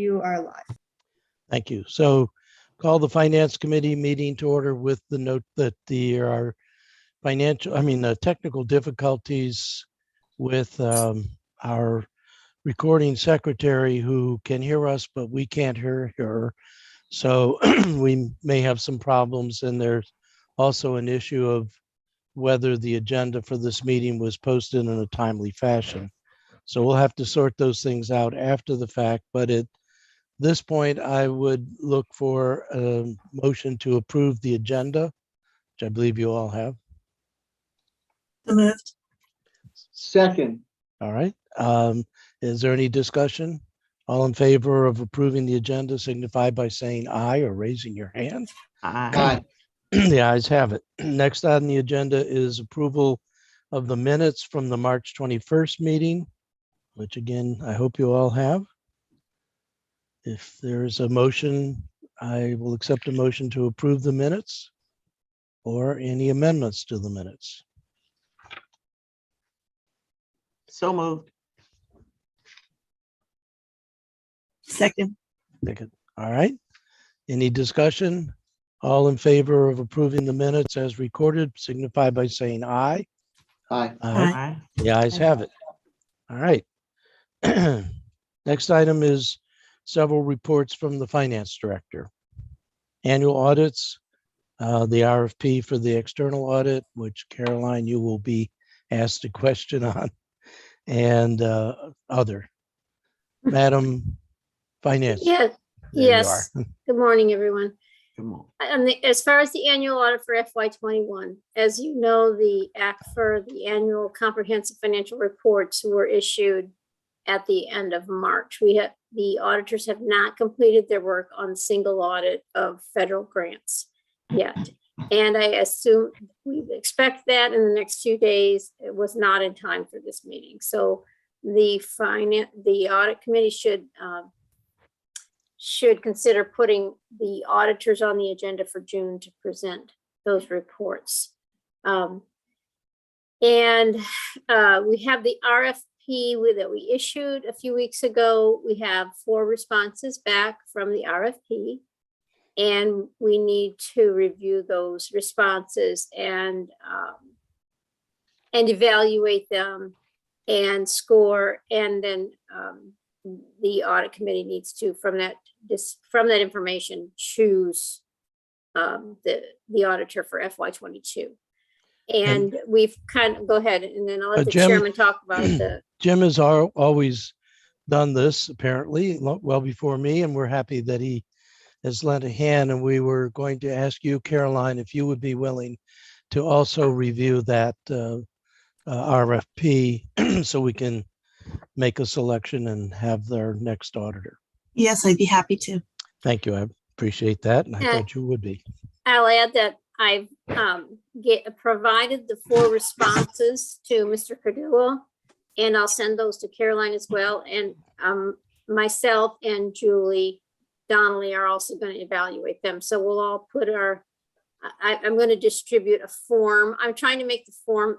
You are live. Thank you. So call the Finance Committee meeting to order with the note that there are technical difficulties with our recording secretary who can hear us, but we can't hear her. So we may have some problems, and there's also an issue of whether the agenda for this meeting was posted in a timely fashion. So we'll have to sort those things out after the fact, but at this point, I would look for a motion to approve the agenda, which I believe you all have. So moved. Second. All right. Is there any discussion? All in favor of approving the agenda signify by saying aye or raising your hand. Aye. The ayes have it. Next on the agenda is approval of the minutes from the March 21st meeting, which again, I hope you all have. If there's a motion, I will accept a motion to approve the minutes or any amendments to the minutes. So moved. Second. All right. Any discussion? All in favor of approving the minutes as recorded signify by saying aye. Aye. Aye. The ayes have it. All right. Next item is several reports from the finance director. Annual audits, the RFP for the external audit, which Caroline, you will be asked a question on, and other. Madam Finance. Yes, There you yes. are. Good morning, everyone. Come on. As far as the annual audit for FY21, as you know, the act for the annual comprehensive financial reports were issued at the end of March. The auditors have not completed their work on single audit of federal grants yet. And I assume we expect that in the next few days. It was not in time for this meeting. So the audit committee should consider putting the auditors on the agenda for June to present those reports. And we have the RFP that we issued a few weeks ago. We have 4 responses back from the RFP, and we need to review those responses and evaluate them and score, and then the audit committee needs to, from that information, choose the auditor for FY22. And we've go ahead, and then I'll let the chairman talk about Jim has always done this, apparently, well before me, and we're happy that he has lent a hand. And we were going to ask you, Caroline, if you would be willing to also review that RFP so we can make a selection and have their next auditor. Yes, I'd be happy to. Thank you. I appreciate that. And I thought you would be. I'll add that I've provided the 4 responses to Mr. Cardillo, and I'll send those to Caroline as well. And myself and Julie Donnelly are also going to evaluate them. So we'll all put I'm going to distribute a form. I'm trying to make the form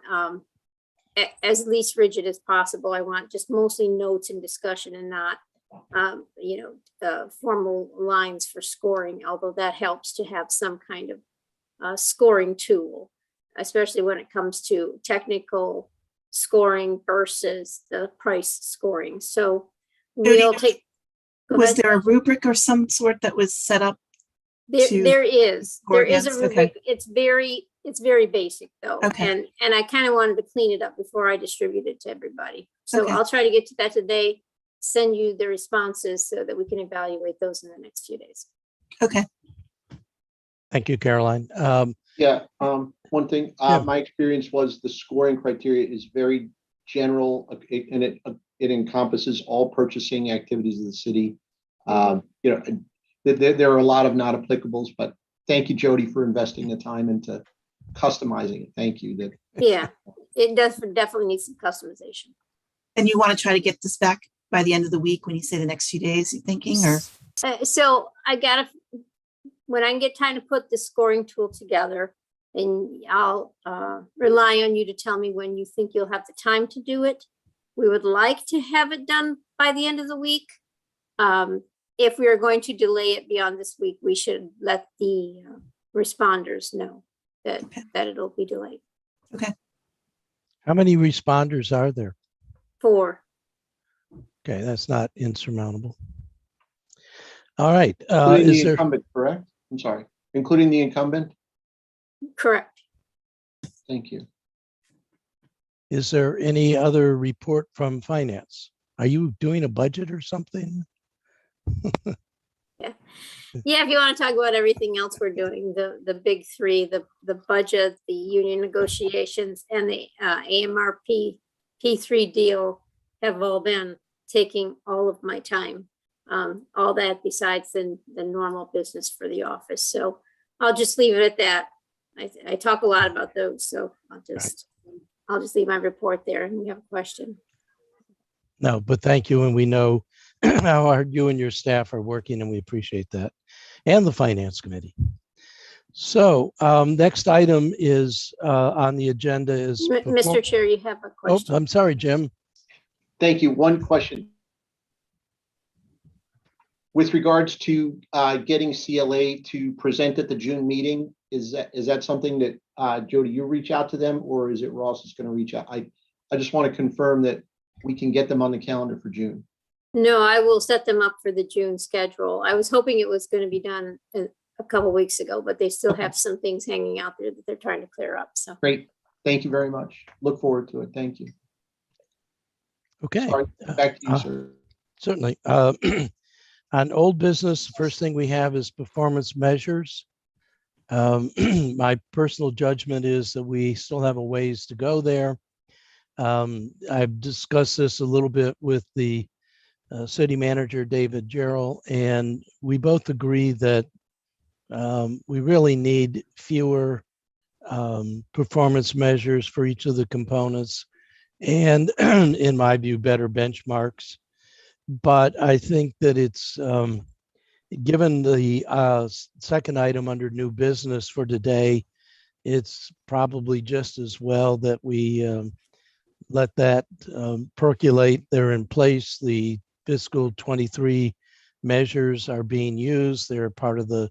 as least rigid as possible. I want just mostly notes and discussion and not, formal lines for scoring, although that helps to have some kind of scoring tool, especially when it comes to technical scoring versus the price scoring. So we'll take. Was there a rubric or some sort that was set up? There is a rubric. Okay. It's very basic though. Okay. And I kind of wanted to clean it up before I distribute it to everybody. So Okay. I'll try to get to that today, send you the responses so that we can evaluate those in the next few days. Okay. Thank you, Caroline. One thing, my experience was the scoring criteria is very general, and it encompasses all purchasing activities of the city. There are a lot of not applicables, but thank you, Jody, for investing the time into customizing it. Thank you. Yeah, it does definitely need some customization. And you want to try to get this back by the end of the week when you say the next few days, you're thinking, or? So when I get time to put the scoring tool together, and I'll rely on you to tell me when you think you'll have the time to do it. We would like to have it done by the end of the week. if we are going to delay it beyond this week, we should let the responders know that, Okay. that it'll be delayed. How many responders are there? 4. Okay, that's not insurmountable. All right, Including is the there, incumbent, correct? I'm sorry, including the incumbent? Correct. Thank you. is there any other report from finance? Are you doing a budget or something? Yeah, if you want to talk about everything else we're doing, the big 3, the budget, the union negotiations, and the AMRP P3 deal have all been taking all of my time. All that besides the normal business for the office. So I'll just leave it at that. I talk a lot about those, so I'll just leave my report there and we have a question. No, but thank you. And we know how hard you and your staff are working, and we appreciate that. And the finance committee. So next item is on the agenda is. Mr. Chair, you have a Oh, question. I'm sorry, Jim. Thank you. One question. With regards to getting CLA to present at the June meeting, is that something that Jody, you reach out to them, or is it Ross that's going to reach out? I just want to confirm that we can get them on the calendar for June. No, I will set them up for the June schedule. I was hoping it was going to be done a couple weeks ago, but they still have some things hanging out there that they're trying to clear up. So Great. Thank you very much. Look forward to it. Thank you. Okay. Sorry, back to you, sir. Certainly. On old business, the first thing we have is performance measures. My personal judgment is that we still have a ways to go there. I've discussed this a little bit with the city manager, David Gerald, and we both agree that we really need fewer performance measures for each of the components, and in my view, better benchmarks. But I think that it's, given the second item under new business for today, it's probably just as well that we let that percolate. They're in place. The fiscal 23 measures are being used. They're part of the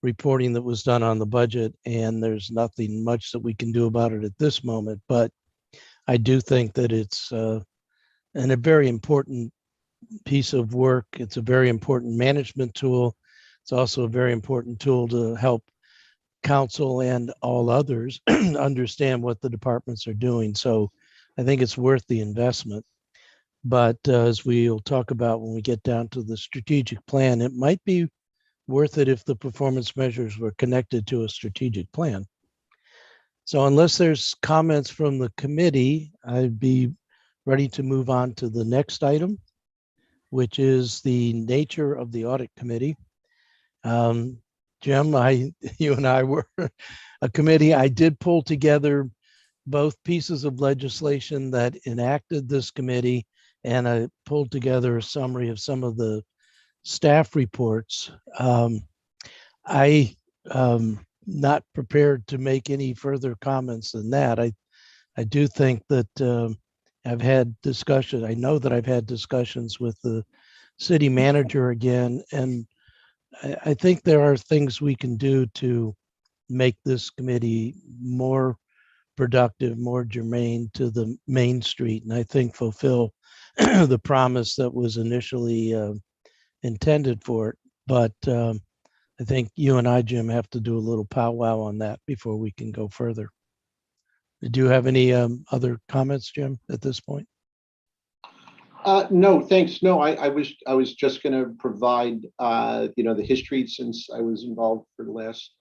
reporting that was done on the budget, and there's nothing much that we can do about it at this moment. But I do think that it's a very important piece of work. It's a very important management tool. It's also a very important tool to help council and all others understand what the departments are doing. So I think it's worth the investment. But as we'll talk about when we get down to the strategic plan, it might be worth it if the performance measures were connected to a strategic plan. So unless there's comments from the committee, I'd be ready to move on to the next item, which is the nature of the audit committee. Jim, you and I were a committee. I did pull together both pieces of legislation that enacted this committee, and I pulled together a summary of some of the staff reports. I not prepared to make any further comments than that. I do think that I've had discussion. I know that I've had discussions with the city manager again, and I think there are things we can do to make this committee more productive, more germane to the Main Street, and I think fulfill the promise that was initially intended for it. But I think you and I, Jim, have to do a little powwow on that before we can go further. Did you have any other comments, Jim, at this point? No, thanks. No, I was just going to provide the history, since I was involved for the last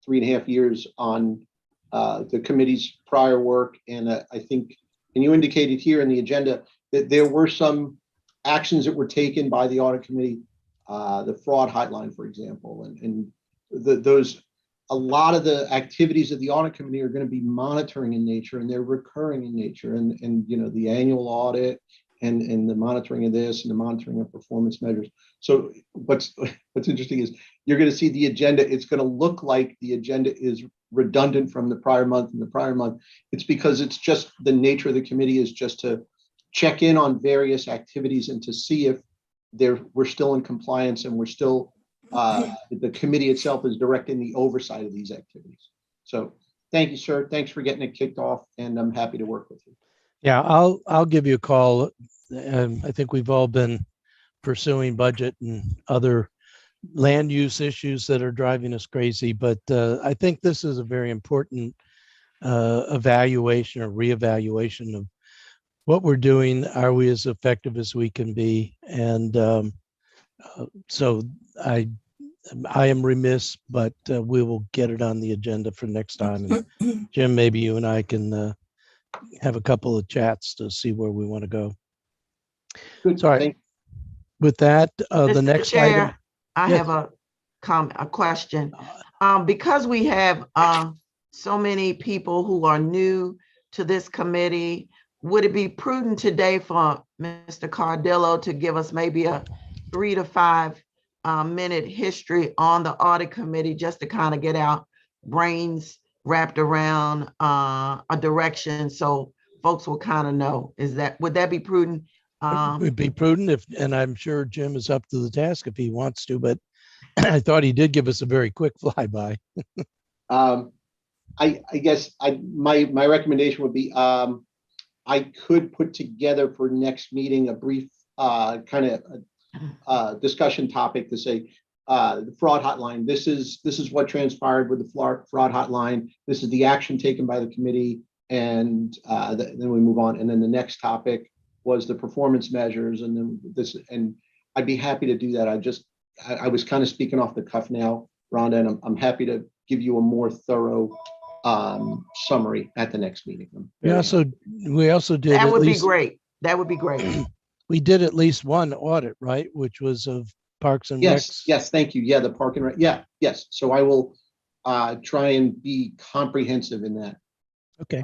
3.5 years on the committee's prior work, and I think, and you indicated here in the agenda that there were some actions that were taken by the audit committee, the Fraud Hotline, for example, and a lot of the activities of the audit committee are going to be monitoring in nature, and they're recurring in nature, and the annual audit and the monitoring of this and the monitoring of performance measures. So what's interesting is you're going to see the agenda. It's going to look like the agenda is redundant from the prior month and the prior month. It's because it's just the nature of the committee is just to check in on various activities and to see if we're still in compliance and we're still, the committee itself is directing the oversight of these activities. So thank you, sir. Thanks for getting it kicked off, and I'm happy to work with you. Yeah, I'll give you a call. I think we've all been pursuing budget and other land use issues that are driving us crazy, but I think this is a very important evaluation or reevaluation of what we're doing. Are we as effective as we can be? And so I am remiss, but we will get it on the agenda for next time. And Jim, maybe you and I can have a couple of chats to see where we want to go. Good. Sorry. With that, the Mr. next Chair, item. I Yes. have a question. Because we have so many people who are new to this committee, would it be prudent today for Mr. Cardillo to give us maybe a 3 to 5 minute history on the audit committee, just to kind of get our brains wrapped around a direction so folks will kind of know? Would that be prudent? It would be prudent and I'm sure Jim is up to the task if he wants to, but I thought he did give us a very quick flyby. I guess my recommendation would be, I could put together for next meeting a brief kind of discussion topic to say, the fraud hotline. This is what transpired with the fraud hotline. This is the action taken by the committee, and then we move on. And then the next topic was the performance measures, and then this. And I'd be happy to do that. I was kind of speaking off the cuff now, Rhonda, and I'm happy to give you a more thorough summary at the next meeting. We also did. That would be great. That would be great. We did at least one audit, right? Which was of Parks and Recs. Yes, thank you. Yeah, the Park and Rec. Yeah, yes. So I will try and be comprehensive in that. Okay.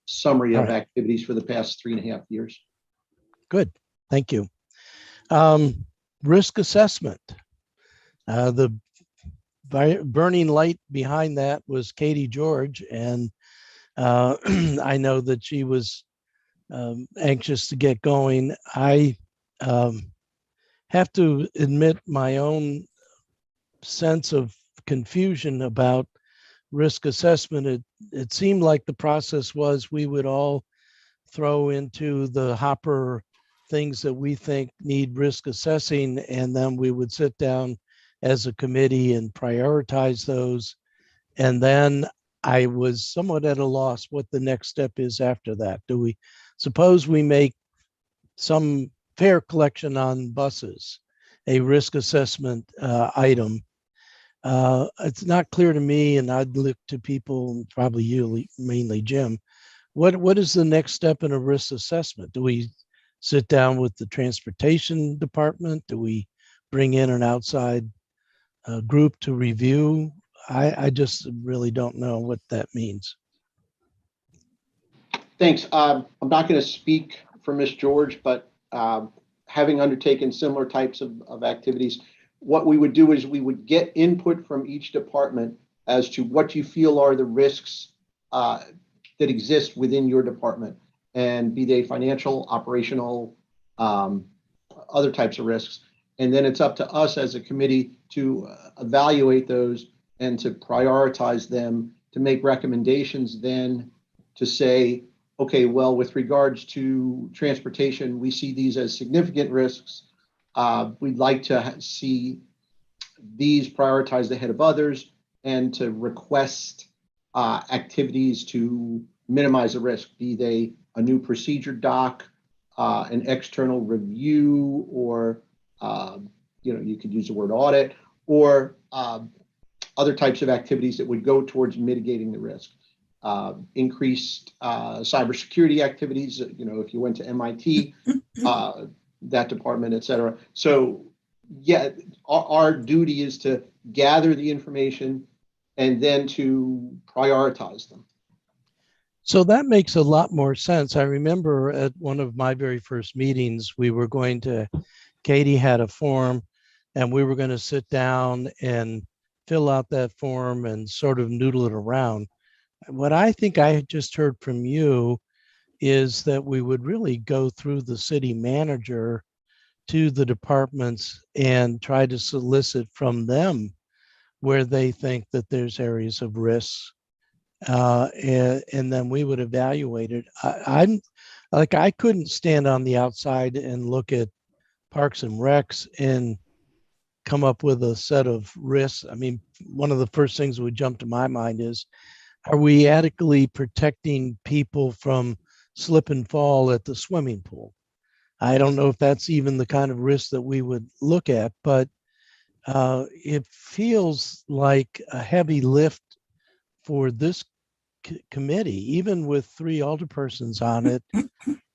Summary of All right. activities for the past 3.5 years. Good. Thank you. Risk assessment. The burning light behind that was Katie George, and I know that she was anxious to get going. I have to admit my own sense of confusion about risk assessment. It seemed like the process was we would all throw into the hopper things that we think need risk assessing, and then we would sit down as a committee and prioritize those. And then I was somewhat at a loss what the next step is after that. Do we suppose we make some fare collection on buses a risk assessment item? It's not clear to me, and I'd look to people, probably you, mainly Jim. What is the next step in a risk assessment? Do we sit down with the transportation department? Do we bring in an outside group to review? I just really don't know what that means. Thanks. I'm not going to speak for Ms. George, but having undertaken similar types of activities, what we would do is we would get input from each department as to what you feel are the risks that exist within your department, and be they financial, operational, other types of risks. And then it's up to us as a committee to evaluate those and to prioritize them, to make recommendations then to say, okay, well, with regards to transportation, we see these as significant risks. We'd like to see these prioritized ahead of others, and to request activities to minimize the risk, be they a new procedure doc, an external review, or you could use the word audit, or other types of activities that would go towards mitigating the risk. Increased cybersecurity activities, if you went to MIT, that department, et cetera. So yeah, our duty is to gather the information and then to prioritize them. So that makes a lot more sense. I remember at one of my very first meetings, Katie had a form, and we were going to sit down and fill out that form and sort of noodle it around. What I think I just heard from you is that we would really go through the city manager to the departments and try to solicit from them where they think that there's areas of risk. And then we would evaluate it. I'm like, I couldn't stand on the outside and look at Parks and Recs and come up with a set of risks. I mean, one of the first things that would jump to my mind is, are we adequately protecting people from slip and fall at the swimming pool? I don't know if that's even the kind of risk that we would look at, but it feels like a heavy lift for this committee, even with 3 alderpersons on it,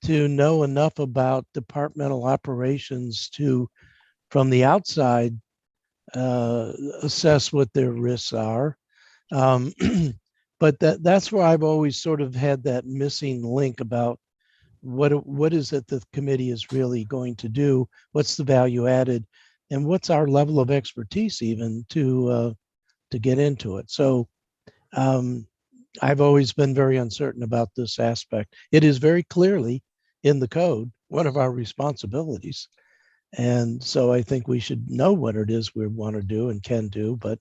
to know enough about departmental operations to, from the outside, assess what their risks are. But that's where I've always sort of had that missing link about what is it that the committee is really going to do? What's the value added? And what's our level of expertise even to get into it? So I've always been very uncertain about this aspect. It is very clearly in the code, one of our responsibilities. And so I think we should know what it is we want to do and can do, but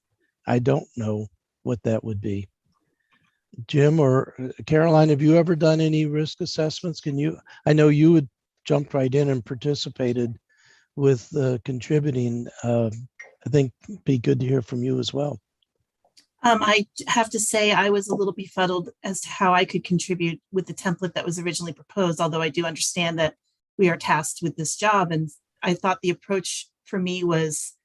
I don't know what that would be. Jim or Caroline, have you ever done any risk assessments? I know you had jumped right in and participated with contributing. I think it'd be good to hear from you as well. I have to say I was a little befuddled as to how I could contribute with the template that was originally proposed, although I do understand that we are tasked with this job. And I thought the approach for me was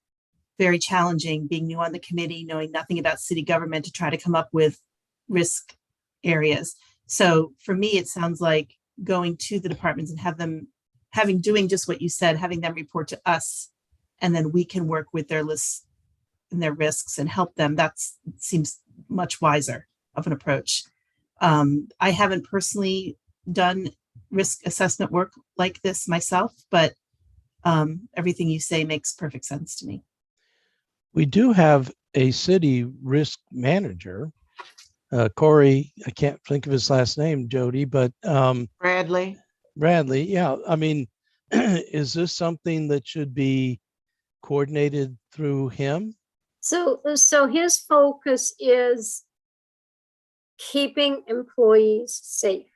very challenging, being new on the committee, knowing nothing about city government, to try to come up with risk areas. So for me, it sounds like going to the departments and doing just what you said, having them report to us, and then we can work with their lists and their risks and help them. That seems much wiser of an approach. I haven't personally done risk assessment work like this myself, but everything you say makes perfect sense to me. We do have a city risk manager, Corey. I can't think of his last name, Jody, but Bradley. Yeah. I mean, is this something that should be coordinated through him? So his focus is keeping employees safe.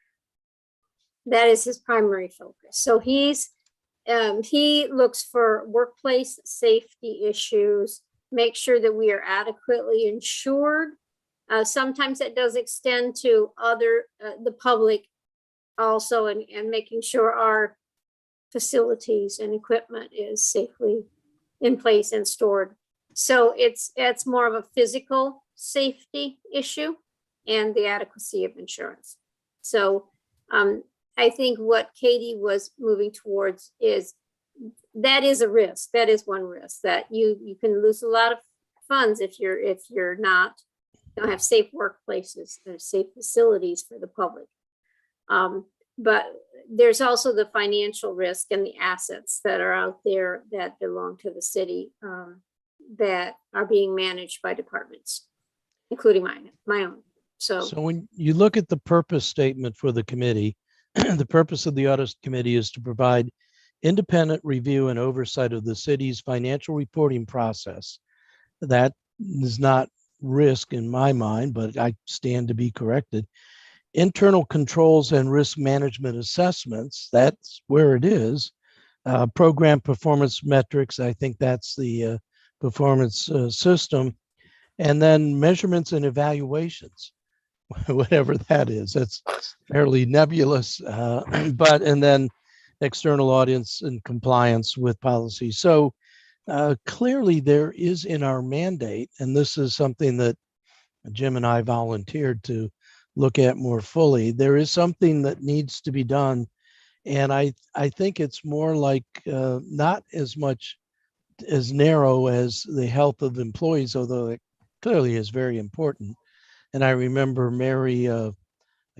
That is his primary focus. So he looks for workplace safety issues, make sure that we are adequately insured. Sometimes that does extend to the public also, and making sure our facilities and equipment is safely in place and stored. So it's more of a physical safety issue and the adequacy of insurance. So I think what Katie was moving towards is that is a risk. That is one risk, that you can lose a lot of funds if you're don't have safe workplaces or safe facilities for the public. But there's also the financial risk and the assets that are out there that belong to the city that are being managed by departments, including my own. So when you look at the purpose statement for the committee, the purpose of the audit committee is to provide independent review and oversight of the city's financial reporting process. That is not risk in my mind, but I stand to be corrected. Internal controls and risk management assessments, that's where it is. Program performance metrics, I think that's the performance system. And then measurements and evaluations, whatever that is. That's fairly nebulous, and then external audience and compliance with policy. So clearly there is in our mandate, and this is something that Jim and I volunteered to look at more fully. There is something that needs to be done. And I think it's more like not as much as narrow as the health of employees, although it clearly is very important. And I remember Mary, I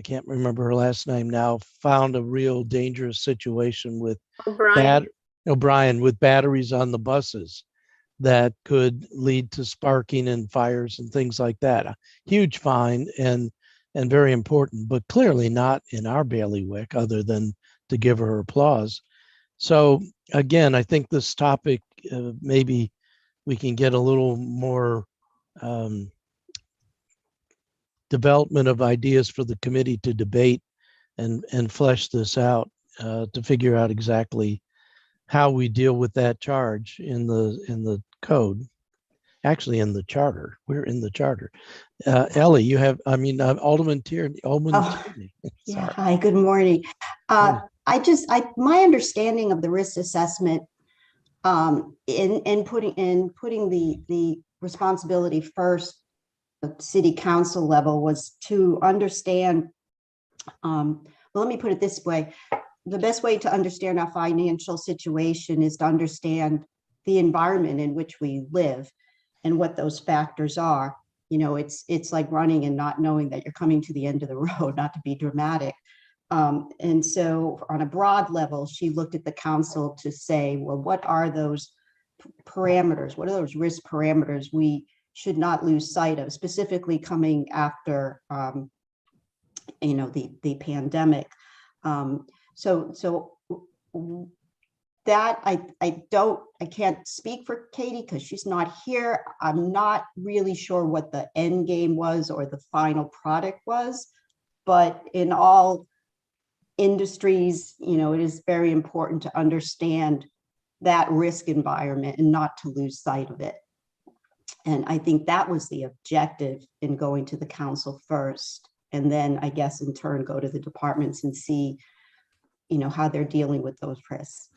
can't remember her last name now, found a real dangerous situation with O'Brien with batteries on the buses that could lead to sparking and fires and things like that. A huge fine and very important, but clearly not in our bailiwick, other than to give her applause. So again, I think this topic, maybe we can get a little more development of ideas for the committee to debate and flesh this out to figure out exactly how we deal with that charge in the code. Actually, in the charter, we're in the charter. Ellie, you have, Alderman Tierney. Tierney. Yeah, Sorry. hi, good morning. Morning. My understanding of the risk assessment in putting the responsibility first at city council level was to understand, well, let me put it this way. The best way to understand our financial situation is to understand the environment in which we live and what those factors are. You know, it's like running and not knowing that you're coming to the end of the road, not to be dramatic. And so on a broad level, she looked at the council to say, well, what are those parameters? What are those risk parameters we should not lose sight of, specifically coming after, the pandemic. So that I can't speak for Katie because she's not here. I'm not really sure what the end game was or the final product was, but in all industries, it is very important to understand that risk environment and not to lose sight of it. And I think that was the objective in going to the council first, and then I guess in turn go to the departments and see, how they're dealing with those risks.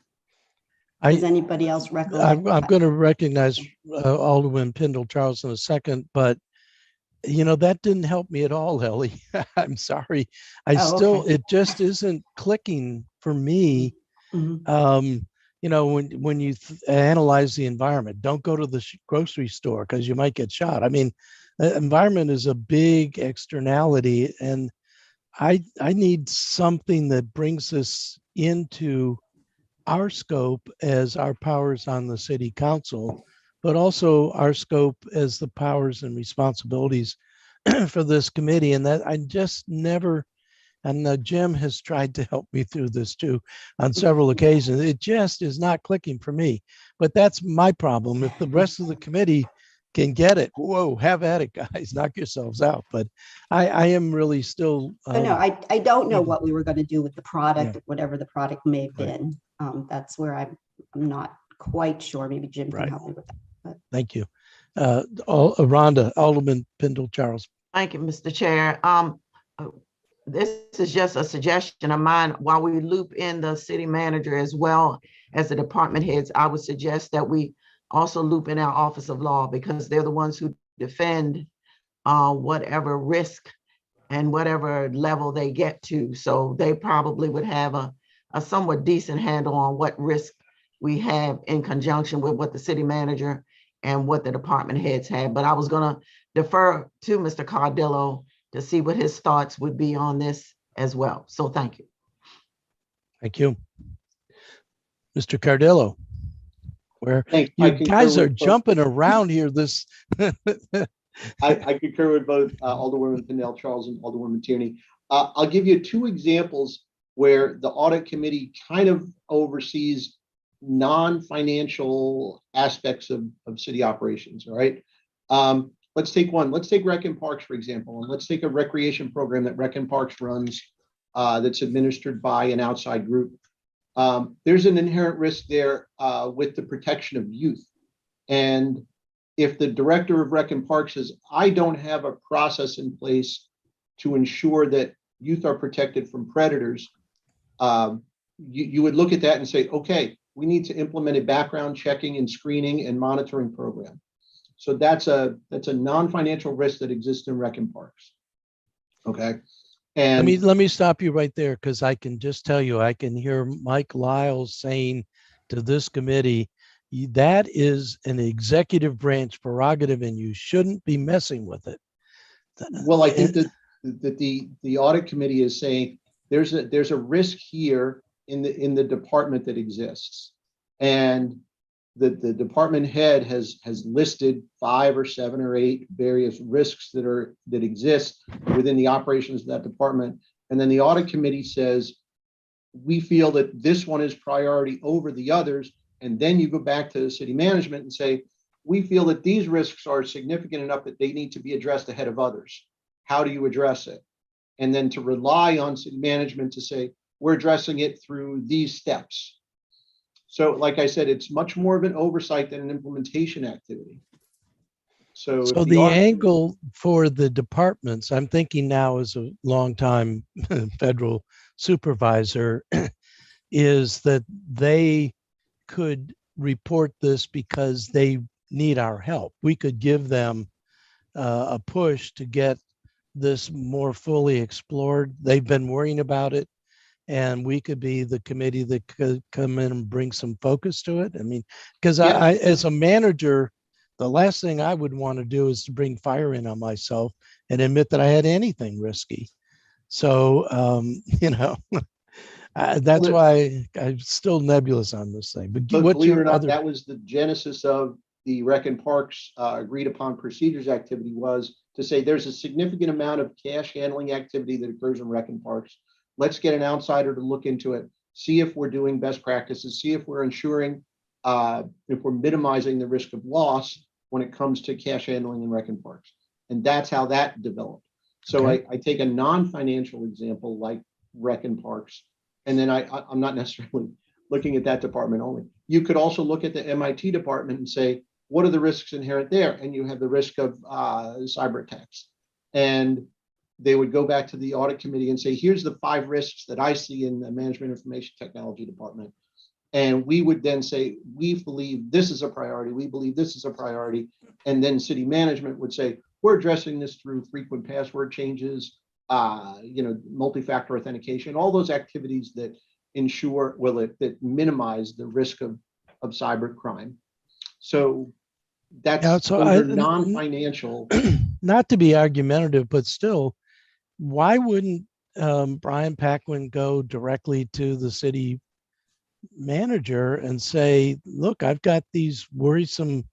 Does anybody else recollect? I'm going to recognize Alderman Pendle Charles in a second, but that didn't help me at all, Ellie. I'm sorry. Okay. It just isn't clicking for me. Mhm. When you analyze the environment, don't go to the grocery store because you might get shot. The environment is a big externality, and I need something that brings this into our scope as our powers on the city council, but also our scope as the powers and responsibilities for this committee. And that I just never, and Jim has tried to help me through this too on several occasions. It just is not clicking for me, but that's my problem. If the rest of the committee can get it, whoa, have at it, guys, knock yourselves out. But I am really still. No, I don't know what we were going to do with the product, whatever the product may have Right. been. That's where I'm not quite sure. Maybe Jim can Right. help me with that. Thank you. Rhonda, Alderman Pendle Charles. Thank you, Mr. Chair. This is just a suggestion of mine. While we loop in the city manager as well as the department heads, I would suggest that we also loop in our Office of Law, because they're the ones who defend whatever risk and whatever level they get to. So they probably would have a somewhat decent handle on what risk we have in conjunction with what the city manager and what the department heads have. But I was gonna defer to Mr. Cardillo to see what his thoughts would be on this as well. So thank you. Thank you. Mr. Cardillo, where Thanks. you I concur guys are with both. jumping around here. I concur with both Alderwoman Pendle Charles and Alderwoman Tierney. I'll give you two examples where the audit committee kind of oversees non-financial aspects of city operations. All right. Let's take one. Let's take Rec and Parks, for example, and let's take a recreation program that Rec and Parks runs that's administered by an outside group. There's an inherent risk there with the protection of youth. And if the director of Rec and Parks says, I don't have a process in place to ensure that youth are protected from predators, you would look at that and say, okay, we need to implement a background checking and screening and monitoring program. So that's a non-financial risk that exists in Rec and Parks. Okay. And let me stop you right there, because I can just tell you, I can hear Mike Lyles saying to this committee, that is an executive branch prerogative and you shouldn't be messing with it. well, I think that the audit committee is saying there's a risk here in the department that exists, and the department head has listed 5 or 7 or 8 various risks that exist within the operations of that department, and then the audit committee says, we feel that this one is priority over the others. And then you go back to the city management and say, we feel that these risks are significant enough that they need to be addressed ahead of others. How do you address it? And then to rely on city management to say, we're addressing it through these steps. So like I said, it's much more of an oversight than an implementation activity. So, So if the audit- angle for the departments, I'm thinking now as a longtime federal supervisor, is that they could report this because they need our help. We could give them a push to get this more fully explored. They've been worrying about it, and we could be the committee that could come in and bring some focus to it. I mean, because Yeah. I, as a manager, the last thing I would want to do is to bring fire in on myself and admit that I had anything risky. So, that's why I'm still nebulous on this thing. But But what's believe it your or not, other? that was the genesis of the Rec and Parks agreed upon procedures activity, was to say there's a significant amount of cash handling activity that occurs in Rec and Parks. Let's get an outsider to look into it, see if we're doing best practices, see if we're ensuring, if we're minimizing the risk of loss when it comes to cash handling in Rec and Parks. And that's how that developed. So Okay. I take a non-financial example like Rec and Parks, and then I'm not necessarily looking at that department only. You could also look at the MIT department and say, what are the risks inherent there? And you have the risk of cyber attacks. And they would go back to the audit committee and say, here's the 5 risks that I see in the management information technology department. And we would then say, we believe this is a priority. We believe this is a priority. And then city management would say, we're addressing this through frequent password changes, multi-factor authentication, all those activities that ensure, that minimize the risk of cyber crime. So that's Yeah, so those are non-financial. Not to be argumentative, but still, why wouldn't Brian Paquin go directly to the city manager and say, look, I've got these worrisome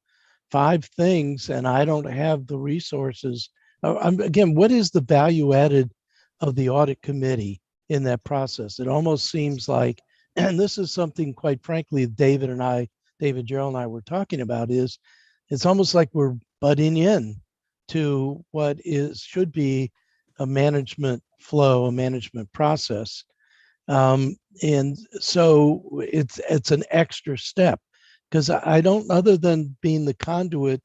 5 things and I don't have the resources. Again, what is the value added of the audit committee in that process? It almost seems like, and this is something, quite frankly, David Gerald and I were talking about, is it's almost like we're butting in to what should be a management flow, a management process. And so it's an extra step, because I don't, other than being the conduit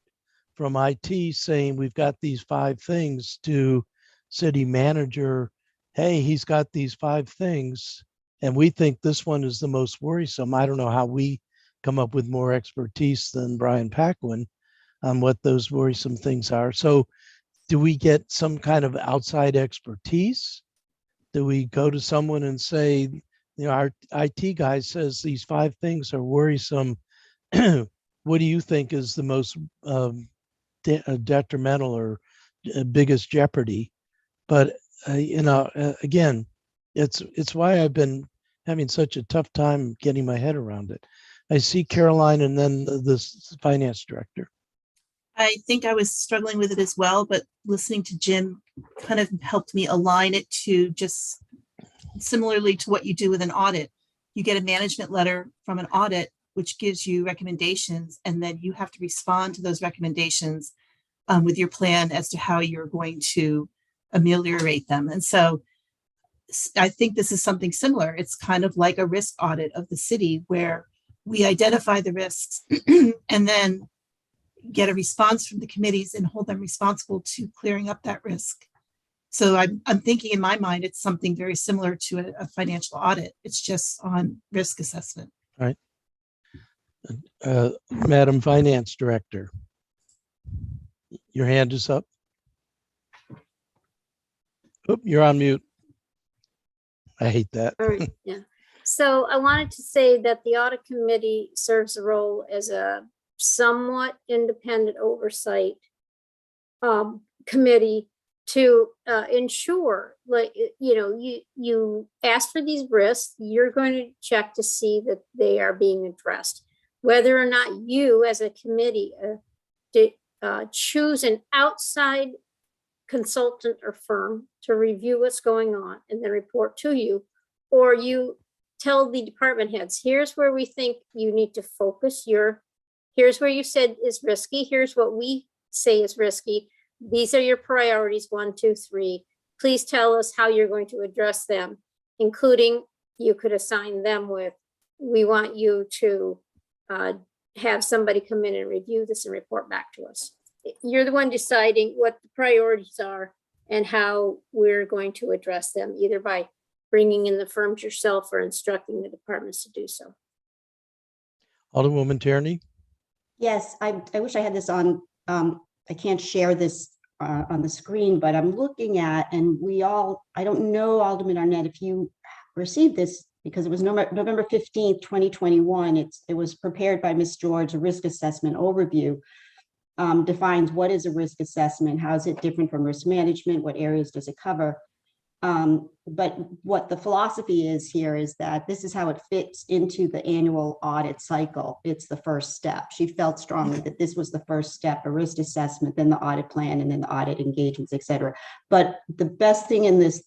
from IT saying we've got these 5 things to city manager, hey, he's got these 5 things and we think this one is the most worrisome. I don't know how we come up with more expertise than Brian Paquin on what those worrisome things are. So do we get some kind of outside expertise? Do we go to someone and say, our IT guy says these 5 things are worrisome. What do you think is the most detrimental or biggest jeopardy? But again, it's why I've been having such a tough time getting my head around it. I see Caroline and then the finance director. I think I was struggling with it as well, but listening to Jim kind of helped me align it to just similarly to what you do with an audit. You get a management letter from an audit, which gives you recommendations, and then you have to respond to those recommendations with your plan as to how you're going to ameliorate them. And so I think this is something similar. It's kind of like a risk audit of the city where we identify the risks and then get a response from the committees and hold them responsible to clearing up that risk. So I'm thinking in my mind, it's something very similar to a financial audit. It's just on risk assessment. Right. Madam Finance Director, your hand is up. Oop, you're on mute. I hate that. All right, yeah. So I wanted to say that the audit committee serves a role as a somewhat independent oversight committee to ensure, like, you ask for these risks, you're going to check to see that they are being addressed. Whether or not you as a committee choose an outside consultant or firm to review what's going on and then report to you, or you tell the department heads, here's where we think you need to focus here's where you said is risky. Here's what we say is risky. These are your priorities, 1, 2, 3. Please tell us how you're going to address them, including you could assign them with, we want you to have somebody come in and review this and report back to us. You're the one deciding what the priorities are and how we're going to address them, either by bringing in the firms yourself or instructing the departments to do so. Alderwoman Tierney? Yes, I wish I had this on. I can't share this on the screen, but I'm looking at, and I don't know, Alderman Arnett, if you received this, because it was November 15th, 2021. It was prepared by Ms. George, a risk assessment overview. Defines what is a risk assessment, how is it different from risk management, what areas does it cover. But what the philosophy is here is that this is how it fits into the annual audit cycle. It's the first step. She felt strongly that this was the first step, a risk assessment, then the audit plan, and then the audit engagements, et cetera. But the best thing in this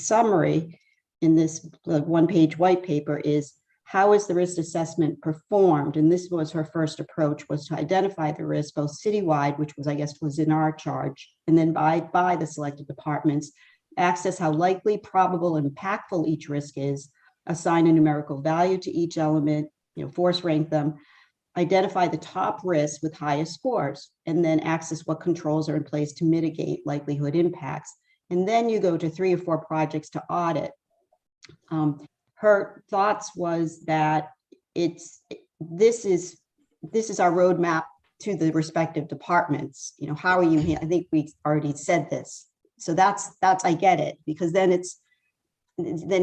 summary, in this one-page white paper, is how is the risk assessment performed? And this was her first approach, was to identify the risk both citywide, which was, I guess, was in our charge, and then by the selected departments, access how likely, probable, and impactful each risk is, assign a numerical value to each element, force rank them, identify the top risks with highest scores, and then access what controls are in place to mitigate likelihood impacts. And then you go to 3 or 4 projects to audit. Her thoughts was that this is our roadmap to the respective departments. How are you? I think we already said this. So that's I get it, because then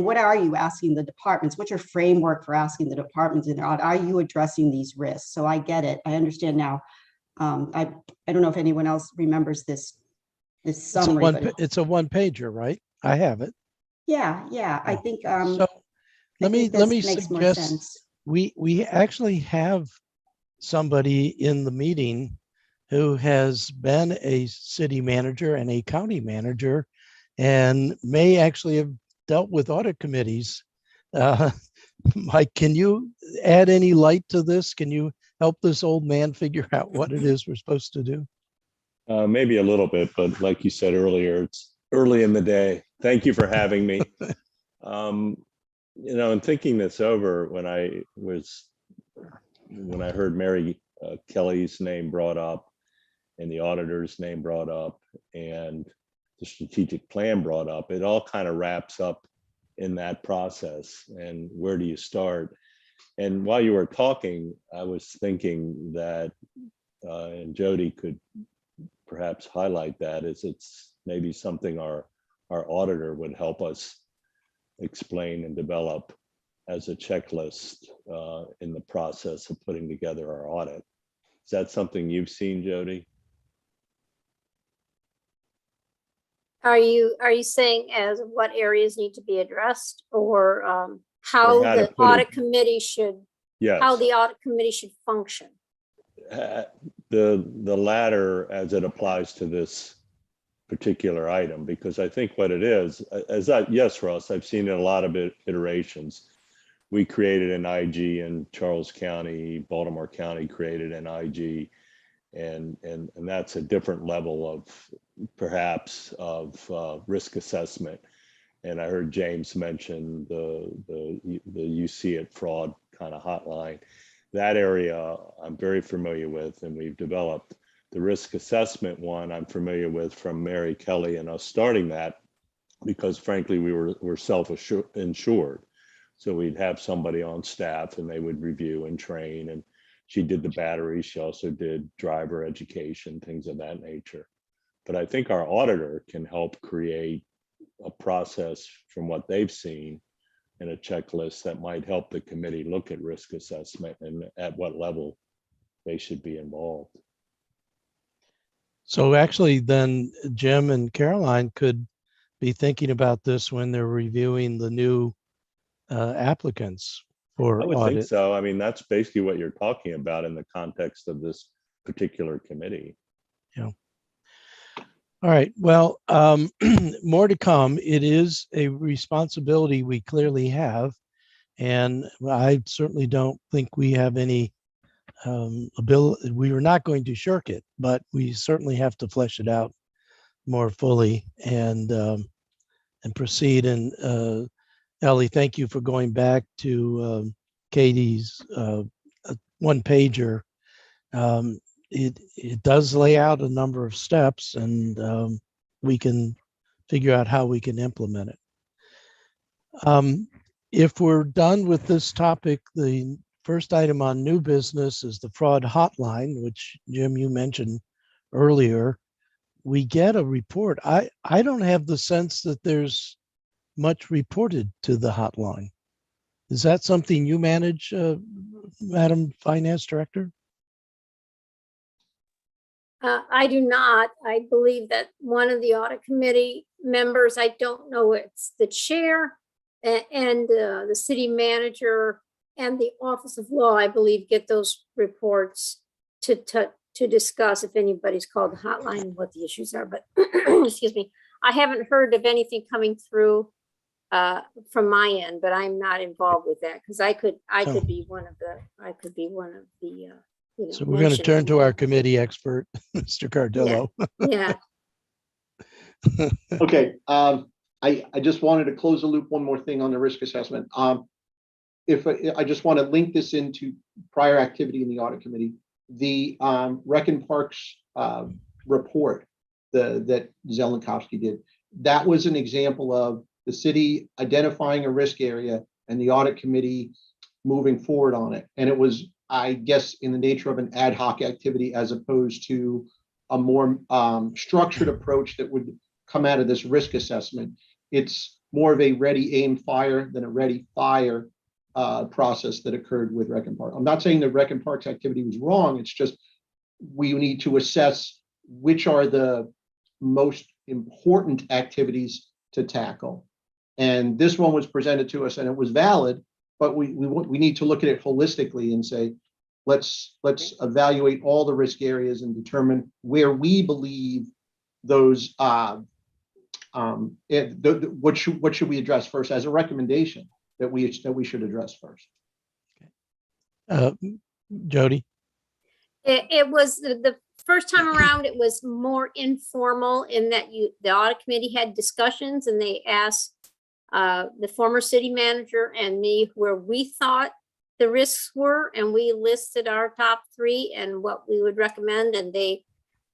what are you asking the departments? What's your framework for asking the departments in their audit? Are you addressing these risks? So I get it. I understand now. I don't know if anyone else remembers this summary. It's a one-pager, right? I have it. Yeah. I think so let me suggest we actually have somebody in the meeting who has been a city manager and a county manager and may actually have dealt with audit committees. Mike, can you add any light to this? Can you help this old man figure out what it is we're supposed to do? Maybe a little bit, but like you said earlier, it's early in the day. Thank you for having me. In thinking this over, when I heard Mary Kelly's name brought up and the auditor's name brought up and the strategic plan brought up, it all kind of wraps up in that process. And where do you start? And while you were talking, I was thinking that, and Jody could perhaps highlight that, is it's maybe something our auditor would help us explain and develop as a checklist in the process of putting together our audit. Is that something you've seen, Jody? Are you saying as what areas need to be addressed, or how the audit committee should, how the audit committee should function? The latter, as it applies to this particular item, because I think what it is, yes, Russ, I've seen in a lot of iterations. We created an IG in Charles County, Baltimore County created an IG, and that's a different level of perhaps of risk assessment. And I heard James mention the you see it fraud kind of hotline. That area I'm very familiar with, and we've developed. The risk assessment one I'm familiar with from Mary Kelly and us starting that, because frankly we're self-insured. So we'd have somebody on staff and they would review and train, and she did the batteries. She also did driver education, things of that nature. But I think our auditor can help create a process from what they've seen and a checklist that might help the committee look at risk assessment and at what level they should be involved. So actually then Jim and Caroline could be thinking about this when they're reviewing the new applicants for I would audit. think so. I mean, that's basically what you're talking about in the context of this particular committee. Yeah. All right. Well, more to come. It is a responsibility we clearly have. And I certainly don't think we have any ability. We were not going to shirk it, but we certainly have to flesh it out more fully and proceed. And Ellie, thank you for going back to Katie's one pager. It does lay out a number of steps, and we can figure out how we can implement it. If we're done with this topic, the first item on new business is the fraud hotline, which Jim, you mentioned earlier. We get a report. I don't have the sense that there's much reported to the hotline. Is that something you manage, Madam Finance Director? I do not. I believe that one of the audit committee members, I don't know, it's the chair and the city manager and the Office of Law, I believe, get those reports to discuss if anybody's called the hotline and what the issues are. But excuse me, I haven't heard of anything coming through from my end, but I'm not involved with that because I could be one of the. So we're going to turn to our committee expert, Mr. Cardillo. Yeah. Okay, I just wanted to close the loop. One more thing on the risk assessment. If I just want to link this into prior activity in the audit committee, the Rec and Parks report that Zelenkowski did, that was an example of the city identifying a risk area and the audit committee moving forward on it. And it was, I guess, in the nature of an ad hoc activity as opposed to a more structured approach that would come out of this risk assessment. It's more of a ready, aim, fire than a ready, fire process that occurred with Rec and Park. I'm not saying that Rec and Park's activity was wrong. It's just we need to assess which are the most important activities to tackle. And this one was presented to us and it was valid, but we need to look at it holistically and say, let's evaluate all the risk areas and determine where we believe those what should we address first as a recommendation that we should address first. Jody? It was the first time around, it was more informal in that the audit committee had discussions and they asked the former city manager and me where we thought the risks were, and we listed our top 3 and what we would recommend, and the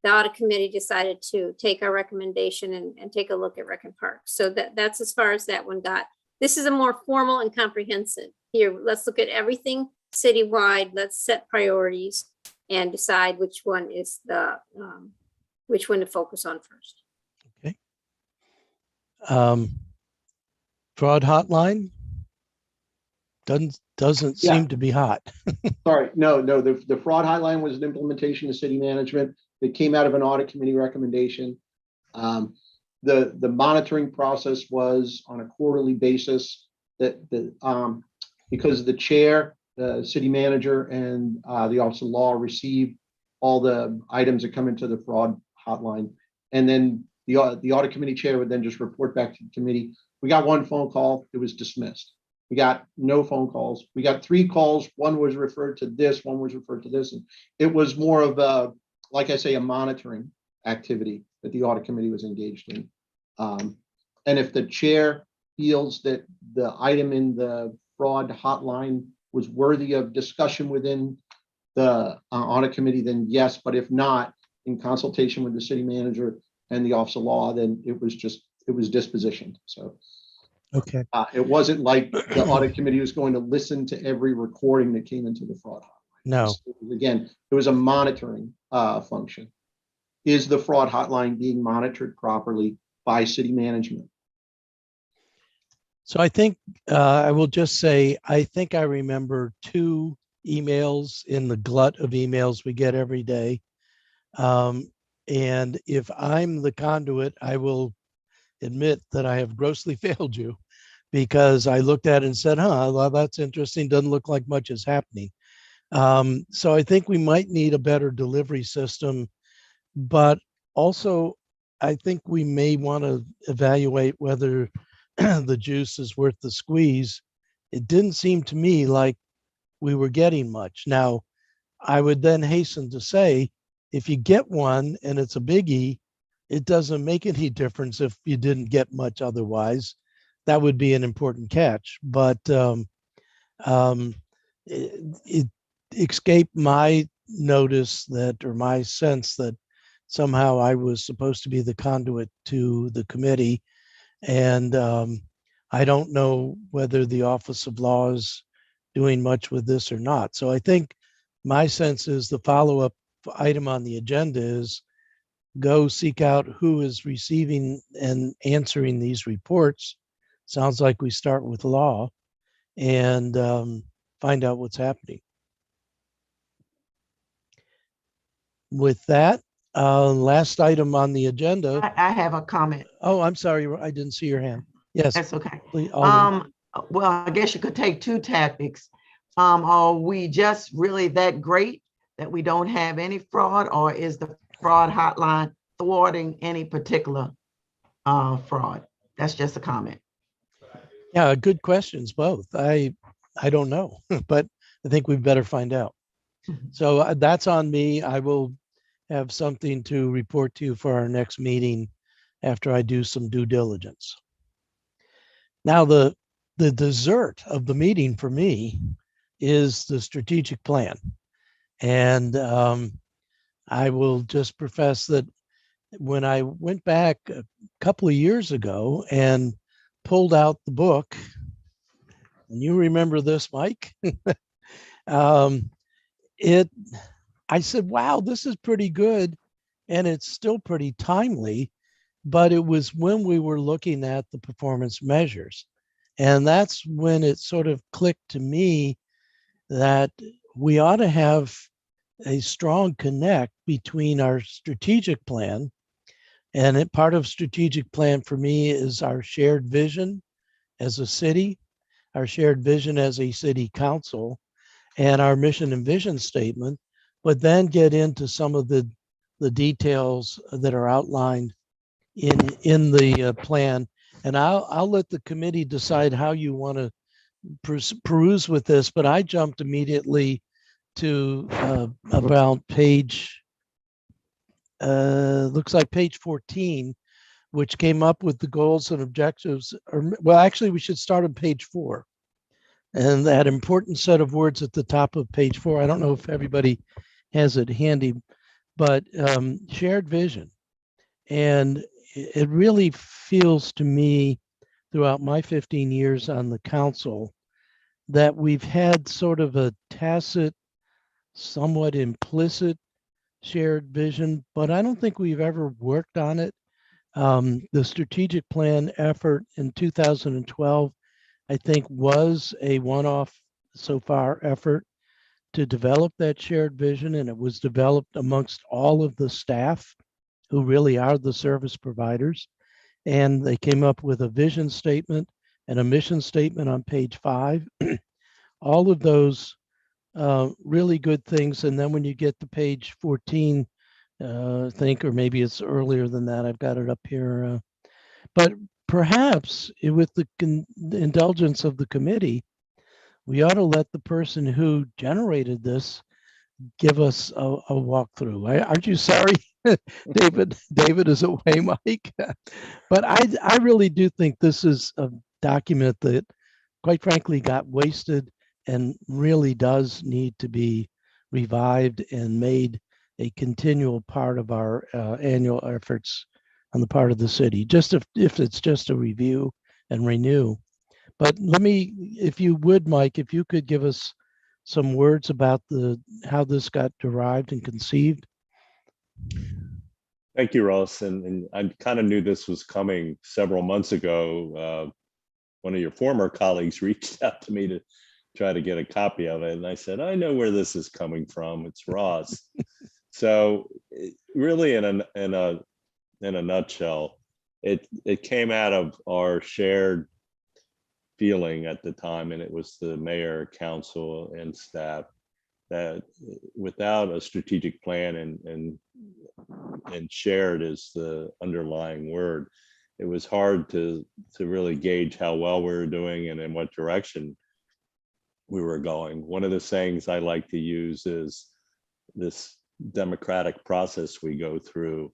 audit committee decided to take our recommendation and take a look at Rec and Park. So that's as far as that one got. This is a more formal and comprehensive. Here, let's look at everything citywide. Let's set priorities and decide which one is which one to focus on first. Okay. Fraud hotline doesn't seem to be hot. Sorry, no, the fraud hotline was an implementation of city management that came out of an audit committee recommendation. The monitoring process was on a quarterly basis that because the chair, the city manager, and the Office of Law receive all the items that come into the fraud hotline. And then the audit committee chair would then just report back to the committee. We got 1 phone call, it was dismissed. We got no phone calls. We got 3 calls. 1 was referred to this, 1 was referred to this. And it was more of a, like I say, a monitoring activity that the audit committee was engaged in. And if the chair feels that the item in the fraud hotline was worthy of discussion within the audit committee, then yes. But if not, in consultation with the city manager and the Office of Law, then it was dispositioned. So. Okay. It wasn't like the audit committee was going to listen to every recording that came into the fraud hotline. No. Again, it was a monitoring function. Is the fraud hotline being monitored properly by city management? So I think I will just say, I think I remember 2 emails in the glut of emails we get every day. And if I'm the conduit, I will admit that I have grossly failed you, because I looked at it and said, well, that's interesting. Doesn't look like much is happening. So I think we might need a better delivery system, but also I think we may want to evaluate whether the juice is worth the squeeze it didn't seem to me like we were getting much. Now, I would then hasten to say, if you get one and it's a biggie, it doesn't make any difference if you didn't get much otherwise. That would be an important catch. But it escaped my notice that, or my sense that somehow I was supposed to be the conduit to the committee. And I don't know whether the Office of Law is doing much with this or not. So I think my sense is the follow-up item on the agenda is go seek out who is receiving and answering these reports. Sounds like we start with law and find out what's happening. With that, last item on the agenda. I have a comment. Oh, I'm sorry, I didn't see your hand. Yes. That's okay. please, Alderman. Well, I guess you could take two tactics. Are we just really that great that we don't have any fraud, or is the fraud hotline thwarting any particular fraud? That's just a comment. Yeah, good questions, both. I don't know, but I think we better find out. So that's on me. I will have something to report to you for our next meeting after I do some due diligence. Now, the dessert of the meeting for me is the strategic plan. And I will just profess that when I went back a couple of years ago and pulled out the book, and you remember this, Mike, I said, wow, this is pretty good. And it's still pretty timely, but it was when we were looking at the performance measures. And that's when it sort of clicked to me that we ought to have a strong connect between our strategic plan, and part of strategic plan for me is our shared vision as a city, our shared vision as a city council, and our mission and vision statement, but then get into some of the details that are outlined in the plan. And I'll let the committee decide how you want to peruse with this, but I jumped immediately to about page, looks like page 14, which came up with the goals and objectives. Or, well, actually, we should start on page 4. And that important set of words at the top of page 4. I don't know if everybody has it handy, but shared vision. And it really feels to me throughout my 15 years on the council that we've had sort of a tacit, somewhat implicit shared vision, but I don't think we've ever worked on it. The strategic plan effort in 2012, I think, was a one-off so far effort to develop that shared vision, and it was developed amongst all of the staff who really are the service providers. And they came up with a vision statement and a mission statement on page 5. All of those really good things. And then when you get to page 14, I think, or maybe it's earlier than that, I've got it up here. But perhaps with the indulgence of the committee, we ought to let the person who generated this give us a walkthrough. Aren't you sorry, David? David is away, Mike. But I really do think this is a document that, quite frankly, got wasted and really does need to be revived and made a continual part of our annual efforts on the part of the city, just if it's just a review and renew. But let me, if you would, Mike, if you could give us some words about how this got derived and conceived. Thank you, Ross. And I kind of knew this was coming several months ago. One of your former colleagues reached out to me to try to get a copy of it. And I said, I know where this is coming from. It's Ross. So really in a nutshell, it came out of our shared feeling at the time, and it was the mayor, council, and staff, that without a strategic plan and shared is the underlying word, it was hard to really gauge how well we were doing and in what direction we were going. One of the sayings I like to use is this democratic process we go through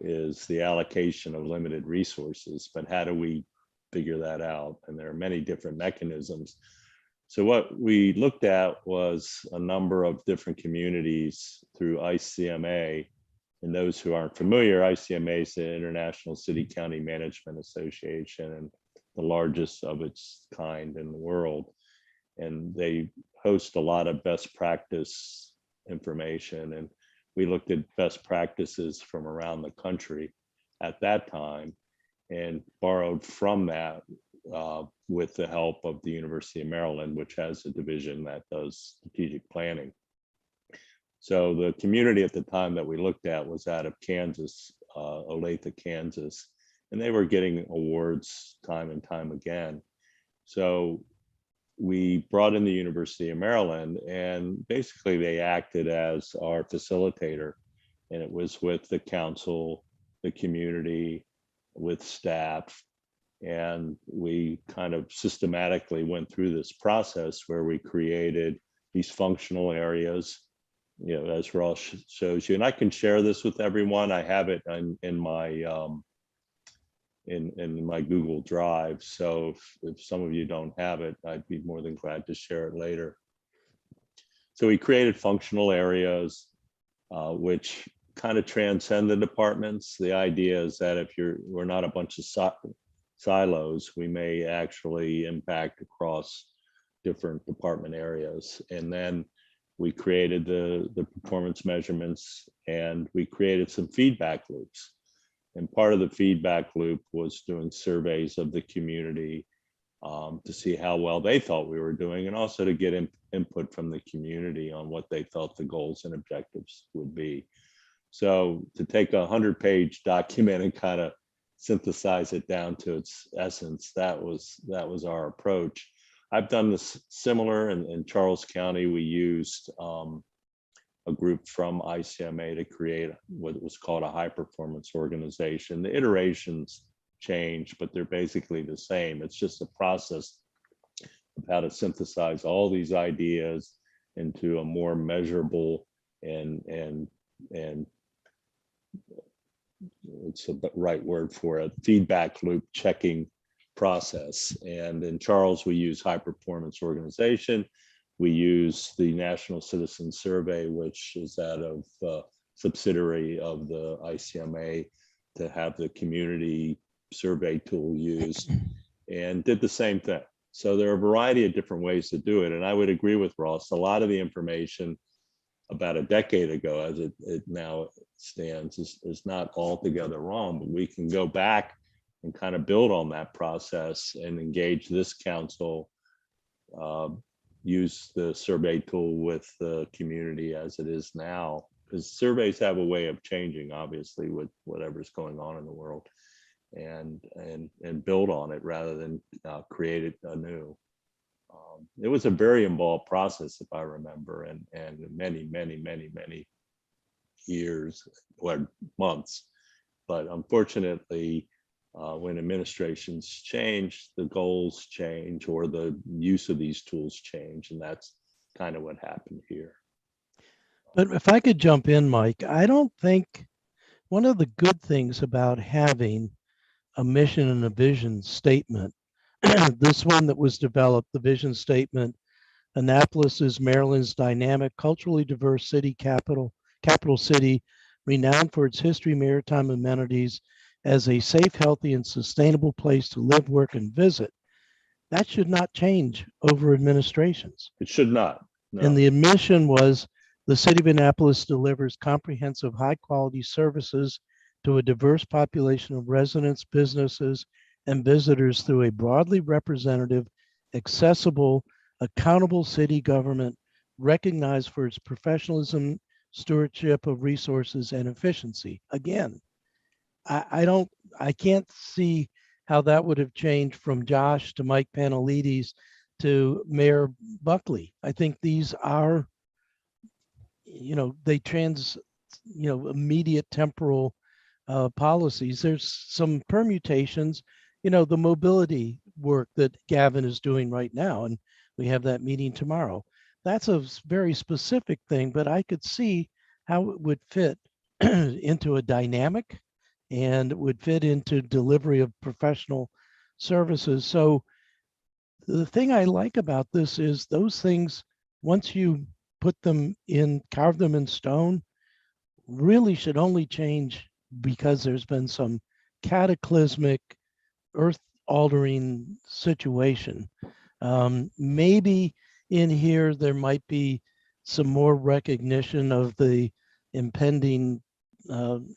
is the allocation of limited resources, but how do we figure that out? And there are many different mechanisms. So what we looked at was a number of different communities through ICMA. And those who aren't familiar, ICMA is the International City County Management Association and the largest of its kind in the world. And they host a lot of best practice information. And we looked at best practices from around the country at that time and borrowed from that with the help of the University of Maryland, which has a division that does strategic planning. So the community at the time that we looked at was out of Kansas, Olathe, Kansas, and they were getting awards time and time again. So we brought in the University of Maryland, and basically they acted as our facilitator, and it was with the council, the community, with staff. And we kind of systematically went through this process where we created these functional areas, you know, as Ross shows you. And I can share this with everyone. I have it in my in my Google Drive. So if some of you don't have it, I'd be more than glad to share it later. So we created functional areas, which kind of transcend the departments. The idea is that if we're not a bunch of silos, we may actually impact across different department areas. And then we created the performance measurements, and we created some feedback loops. And part of the feedback loop was doing surveys of the community to see how well they thought we were doing, and also to get input from the community on what they felt the goals and objectives would be. So to take a 100-page document and kind of synthesize it down to its essence, that was our approach. I've done this similar in Charles County. We used a group from ICMA to create what was called a high performance organization. The iterations change, but they're basically the same. It's just a process of how to synthesize all these ideas into a more measurable and it's the right word for it, feedback loop checking process. And in Charles, we use high performance organization. We use the National Citizen Survey, which is out of subsidiary of the ICMA, to have the community survey tool used, and did the same thing. So there are a variety of different ways to do it. And I would agree with Ross, a lot of the information about a decade ago, as it now stands, is not altogether wrong, but we can go back and kind of build on that process and engage this council, use the survey tool with the community as it is now, because surveys have a way of changing, obviously, with whatever's going on in the world, and build on it rather than create it anew. It was a very involved process, if I remember, and many years or months. But unfortunately, when administrations change, the goals change, or the use of these tools change, and that's kind of what happened here. But if I could jump in, Mike, I don't think one of the good things about having a mission and a vision statement, this one that was developed, the vision statement, Annapolis is Maryland's dynamic, culturally diverse city capital city, renowned for its history, maritime amenities, as a safe, healthy, and sustainable place to live, work, and visit. That should not change over administrations. It should not. No. And the admission was the city of Annapolis delivers comprehensive, high-quality services to a diverse population of residents, businesses, and visitors through a broadly representative, accessible, accountable city government recognized for its professionalism, stewardship of resources, and efficiency. Again, I can't see how that would have changed from Josh to Mike Panelides to Mayor Buckley. I think these are, they immediate temporal policies. There's some permutations, the mobility work that Gavin is doing right now. And We have that meeting tomorrow. That's a very specific thing, but I could see how it would fit into a dynamic and it would fit into delivery of professional services. So the thing I like about this is those things, once you put them in, carve them in stone, really should only change because there's been some cataclysmic, earth-altering situation. Maybe in here, there might be some more recognition of the impending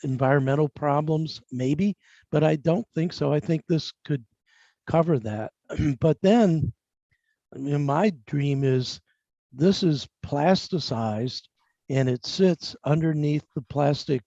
environmental problems, maybe, but I don't think so. I think this could cover that. But then, I mean, my dream is this is plasticized and it sits underneath the plastic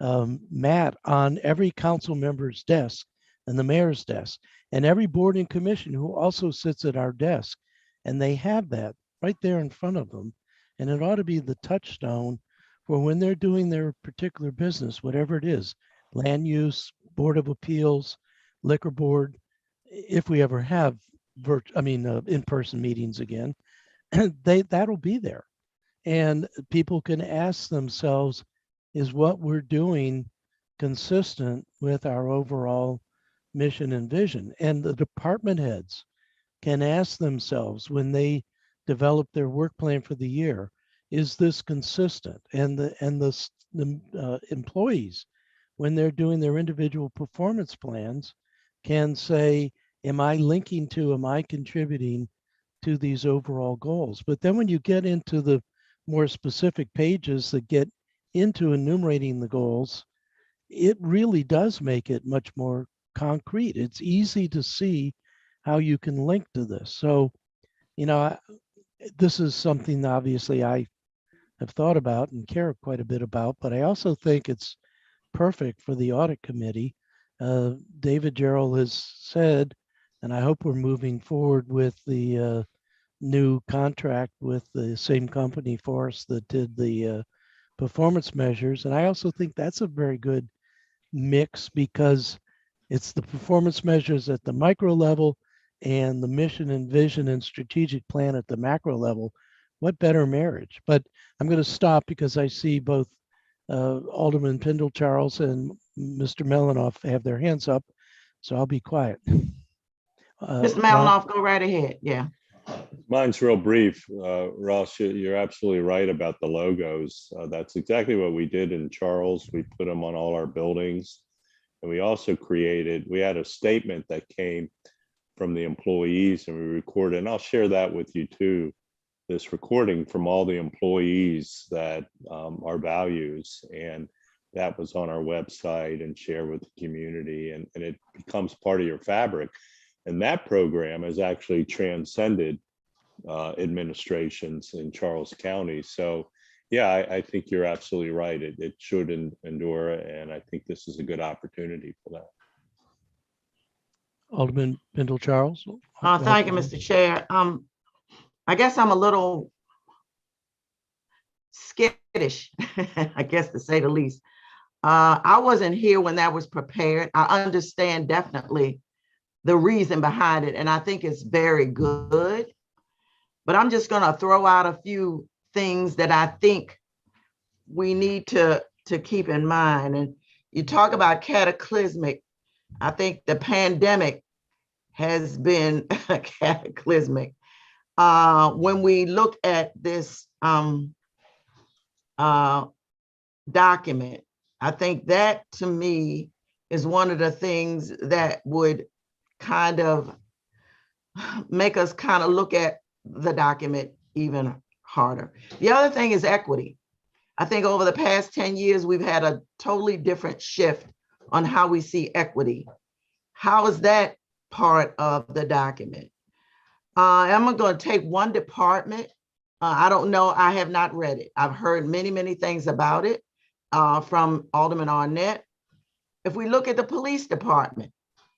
mat on every council member's desk and the mayor's desk and every board and commission who also sits at our desk. And they have that right there in front of them. And it ought to be the touchstone for when they're doing their particular business, whatever it is, land use, board of appeals, liquor board, if we ever have in-person meetings again, that'll be there. And people can ask themselves, is what we're doing consistent with our overall mission and vision? And the department heads can ask themselves when they develop their work plan for the year, is this consistent? And the employees, when they're doing their individual performance plans, can say, am I contributing to these overall goals? But then when you get into the more specific pages that get into enumerating the goals, it really does make it much more concrete. It's easy to see how you can link to this. So, this is something obviously I have thought about and care quite a bit about, but I also think it's perfect for the audit committee. David Gerald has said, and I hope we're moving forward with the new contract with the same company for us that did the performance measures. And I also think that's a very good mix because it's the performance measures at the micro level and the mission and vision and strategic plan at the macro level. What better marriage? But I'm going to stop because I see both Alderman Pendle Charles and Mr. Melanoff have their hands up. So I'll be quiet. Mr. Malinoff, go right ahead. Yeah. Mine's real brief. Ross, you're absolutely right about the logos. That's exactly what we did in Charles. We put them on all our buildings. And we also we had a statement that came from the employees and we recorded, and I'll share that with you too, this recording from all the employees that our values, and that was on our website and share with the community, and it becomes part of your fabric. And that program has actually transcended administrations in Charles County. So yeah, I think you're absolutely right. It should endure, and I think this is a good opportunity for that. Alderman Pendle Charles. Thank you, Mr. Chair. I guess I'm a little skittish, I guess to say the least. I wasn't here when that was prepared. I understand definitely the reason behind it, and I think it's very good. But I'm just going to throw out a few things that I think we need to keep in mind. And you talk about cataclysmic. I think the pandemic has been cataclysmic. When we look at this document, I think that to me is one of the things that would kind of make us kind of look at the document even harder. The other thing is equity. I think over the past 10 years, we've had a totally different shift on how we see equity. How is that part of the document? I'm going to take one department. I don't know. I have not read it. I've heard many, many things about it from Alderman Arnett. If we look at the police department,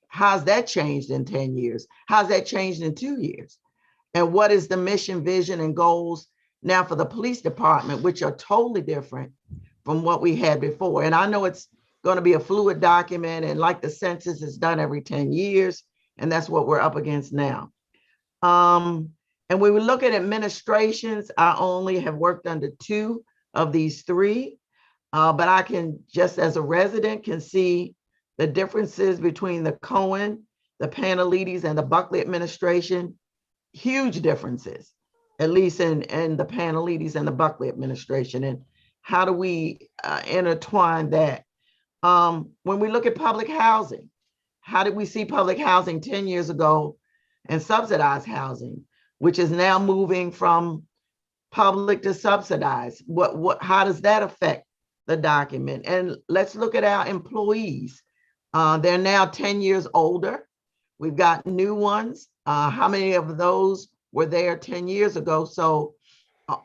how's that changed in 10 years? How's that changed in 2 years? And what is the mission, vision, and goals now for the police department, which are totally different from what we had before? And I know it's going to be a fluid document, and like the census is done every 10 years, and that's what we're up against now. And when we look at administrations, I only have worked under 2 of these 3. But I can, just as a resident, can see the differences between the Cohen, the Panelides, and the Buckley administration. Huge differences, at least in the Panelides and the Buckley administration. And how do we intertwine that? When we look at public housing, how did we see public housing 10 years ago and subsidized housing, which is now moving from public to subsidized? How does that affect the document? And let's look at our employees. They're now 10 years older. We've got new ones. How many of those were there 10 years ago? So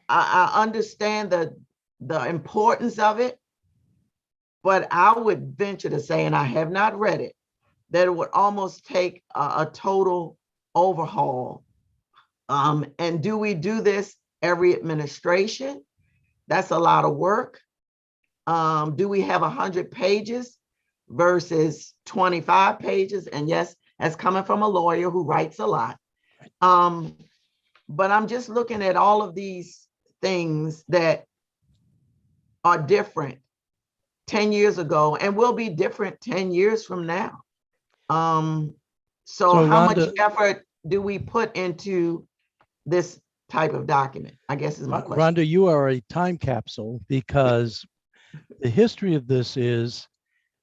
I understand the importance of it, but I would venture to say, and I have not read it, that it would almost take a total overhaul. And do we do this every administration? That's a lot of work. Do we have 100 pages versus 25 pages? And yes, that's coming from a lawyer who writes a lot. But I'm just looking at all of these things that are different 10 years ago and will be different 10 years from now. So how much effort do we put into this type of document, I guess is my question. Rhonda, you are a time capsule, because the history of this is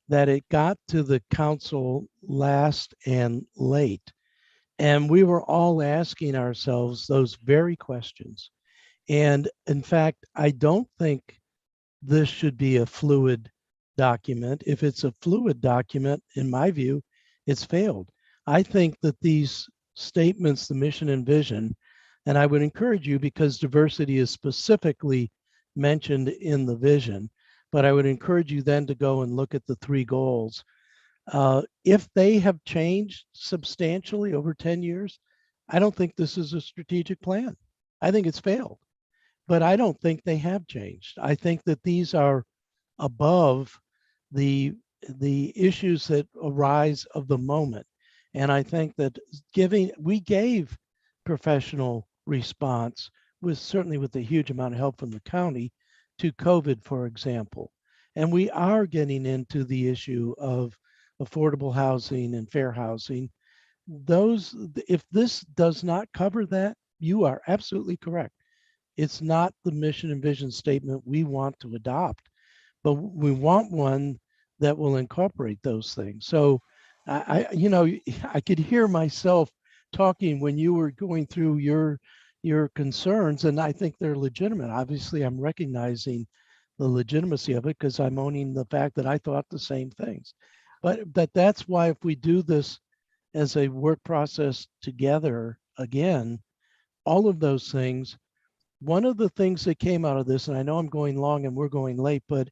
that it got to the council last and late. And we were all asking ourselves those very questions. And in fact, I don't think this should be a fluid document. If it's a fluid document, in my view, it's failed. I think that these statements, the mission and vision, and I would encourage you, because diversity is specifically mentioned in the vision, but I would encourage you then to go and look at the 3 goals. If they have changed substantially over 10 years, I don't think this is a strategic plan. I think it's failed, but I don't think they have changed. I think that these are above the issues that arise of the moment. And I think that we gave professional response, certainly with a huge amount of help from the county, to COVID, for example. And we are getting into the issue of affordable housing and fair housing. If this does not cover that, you are absolutely correct. It's not the mission and vision statement we want to adopt, but we want one that will incorporate those things. So I could hear myself talking when you were going through your concerns, and I think they're legitimate. Obviously, I'm recognizing the legitimacy of it because I'm owning the fact that I thought the same things. But that's why, if we do this as a work process together again, all of those things, one of the things that came out of this, and I know I'm going long and we're going late, but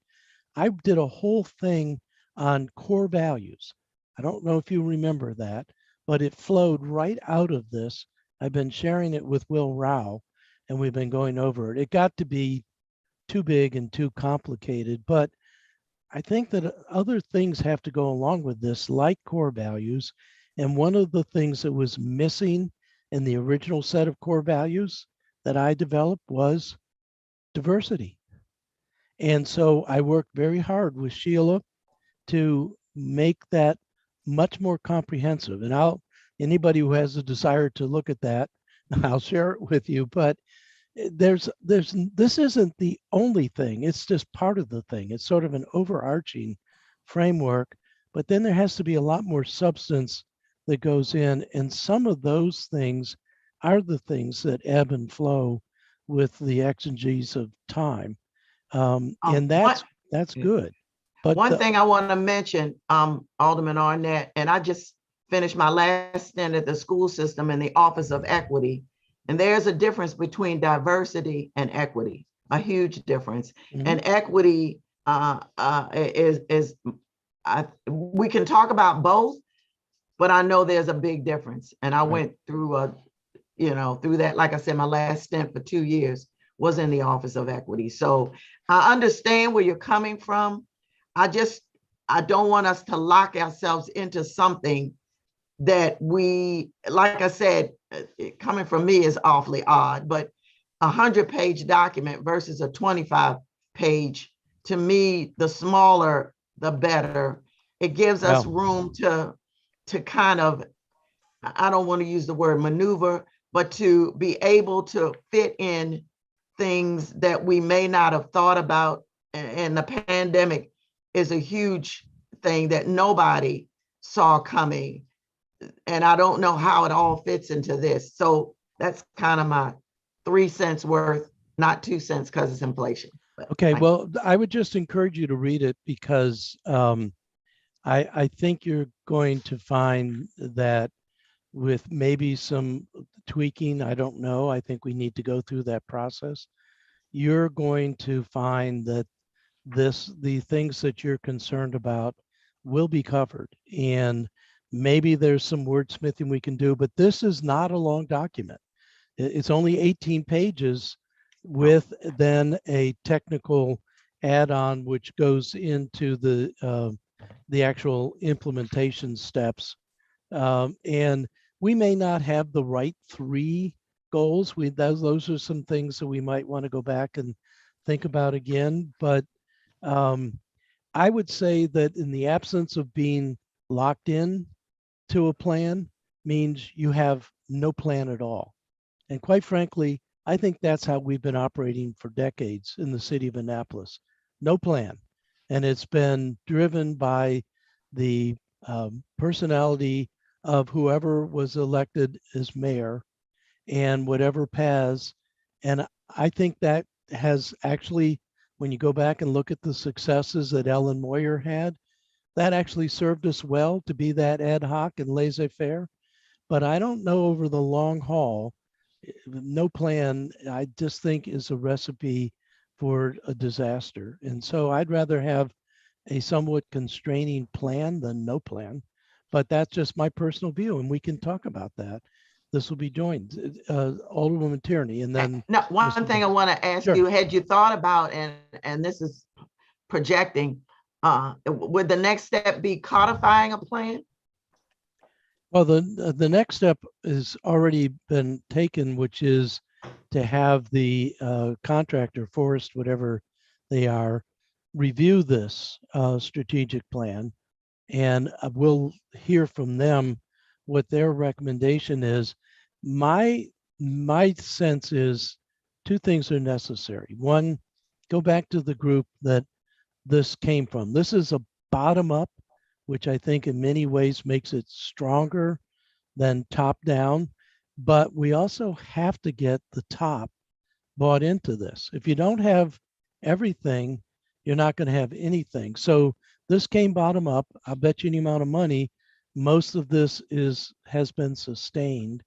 I did a whole thing on core values. I don't know if you remember that, but it flowed right out of this. I've been sharing it with Will Rao, and we've been going over it. It got to be too big and too complicated, but I think that other things have to go along with this, like core values. And one of the things that was missing in the original set of core values that I developed was diversity. And so I worked very hard with Sheila to make that much more comprehensive. And anybody who has a desire to look at that, I'll share it with you. But this isn't the only thing. It's just part of the thing. It's sort of an overarching framework, but then there has to be a lot more substance that goes in. And some of those things are the things that ebb and flow with the exegesis of time. And that's good. But one thing I want to mention, Alderman Arnett, and I just finished my last stint at the school system in the Office of Equity. And there's a difference between diversity and equity, a huge difference. Mm-hmm. And equity we can talk about both, but I know there's a big difference. And I went through through that. Like I said, my last stint for 2 years was in the Office of Equity. So I understand where you're coming from. I don't want us to lock ourselves into something that we, like I said, coming from me is awfully odd, but 100-page document versus a 25-page, to me, the smaller, the better. It gives us room to kind of, I don't want to use the word maneuver, but to be able to fit in things that we may not have thought about. And the pandemic is a huge thing that nobody saw coming. And I don't know how it all fits into this. So that's kind of my 3 cents worth, not 2 cents because it's inflation. But Okay, thank well, I would just encourage you to read it because I think you're going to find that with maybe some tweaking, I don't know, I think we need to go through that process. You're going to find that the things that you're concerned about will be covered. And maybe there's some wordsmithing we can do, but this is not a long document. It's only 18 pages with then a technical add-on which goes into the actual implementation steps. And we may not have the right 3 goals. Those are some things that we might want to go back and think about again. But I would say that in the absence of being locked in to a plan means you have no plan at all. And quite frankly, I think that's how we've been operating for decades in the city of Annapolis. No plan. And it's been driven by the personality of whoever was elected as mayor and whatever paths. And I think that has actually, when you go back and look at the successes that Ellen Moyer had, that actually served us well to be that ad hoc and laissez-faire. But I don't know over the long haul, no plan, I just think is a recipe for a disaster. And so I'd rather have a somewhat constraining plan than no plan. But that's just my personal view, and we can talk about that. This will be joined, Alderwoman Tierney, and then Now, one Mr. thing I want to ask Sure. you, had you thought about, and this is projecting, would the next step be codifying a plan? Well, the next step has already been taken, which is to have the contractor, Forest, whatever they are, review this strategic plan, and we'll hear from them what their recommendation is. My sense is 2 things are necessary. One, go back to the group that this came from. This is a bottom up, which I think in many ways makes it stronger than top down. But we also have to get the top bought into this. If you don't have everything, you're not going to have anything. So this came bottom up. I bet you any amount of money, most of this has been sustained.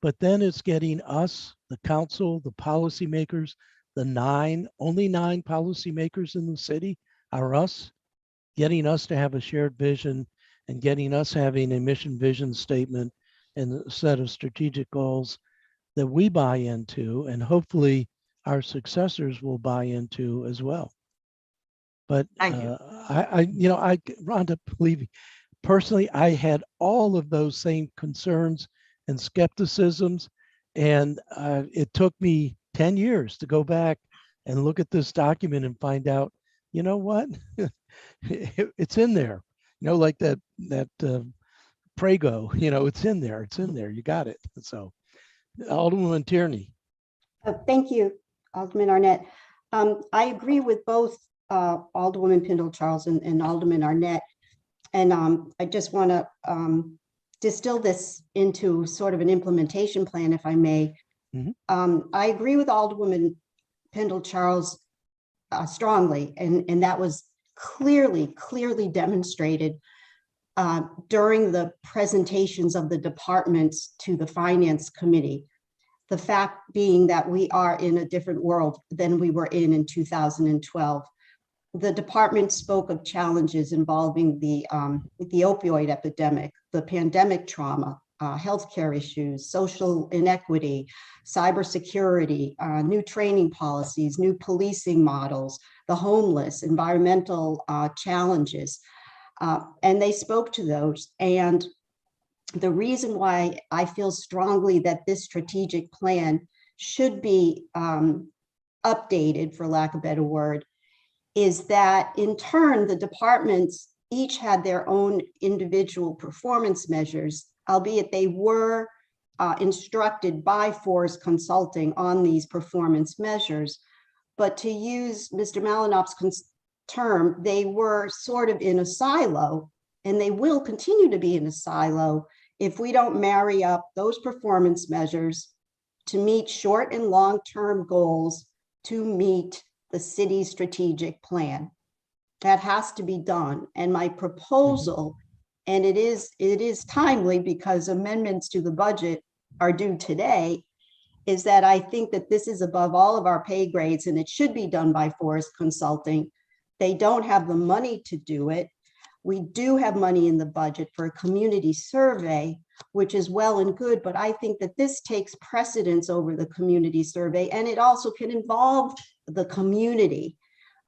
But then it's getting us, the council, the policymakers, only 9 policymakers in the city are us, getting us to have a shared vision and getting us having a mission vision statement and a set of strategic goals that we buy into, and hopefully our successors will buy into as well. But Thank you. Rhonda, believe me, personally, I had all of those same concerns and skepticisms, and it took me 10 years to go back and look at this document and find out, you know what, it's in there, like that Prego, it's in there, you got it. So Alderwoman Tierney. Thank you, Alderman Arnett. I agree with both Alderwoman Pindle-Charles and Alderman Arnett. And I just want to distill this into sort of an implementation plan, if I may. Mm-hmm. I agree with Alderwoman Pindle-Charles strongly, and that was clearly demonstrated during the presentations of the departments to the Finance Committee. The fact being that we are in a different world than we were in 2012. The department spoke of challenges involving the opioid epidemic, the pandemic trauma, healthcare issues, social inequity, cybersecurity, new training policies, new policing models, the homeless, environmental challenges. And they spoke to those. And The reason why I feel strongly that this strategic plan should be updated, for lack of a better word, is that in turn, the departments each had their own individual performance measures, albeit they were instructed by Forrest Consulting on these performance measures. But to use Mr. Malinoff's term, they were sort of in a silo, and they will continue to be in a silo if we don't marry up those performance measures to meet short and long-term goals to meet the city's strategic plan. That has to be done. And my proposal, and it is timely because amendments to the budget are due today, is that I think that this is above all of our pay grades and it should be done by Forrest Consulting. They don't have the money to do it. We do have money in the budget for a community survey, which is well and good, but I think that this takes precedence over the community survey, and it also can involve the community.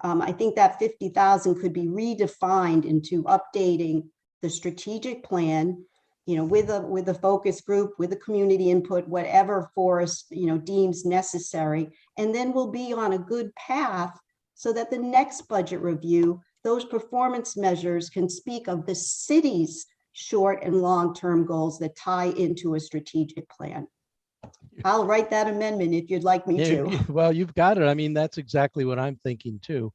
I think that 50,000 could be redefined into updating the strategic plan, with a focus group, with a community input, whatever Forrest, deems necessary, and then we'll be on a good path so that the next budget review, those performance measures can speak of the city's short and long-term goals that tie into a strategic plan. I'll write that amendment if you'd like me to. Well, you've got it. I mean, that's exactly what I'm thinking too.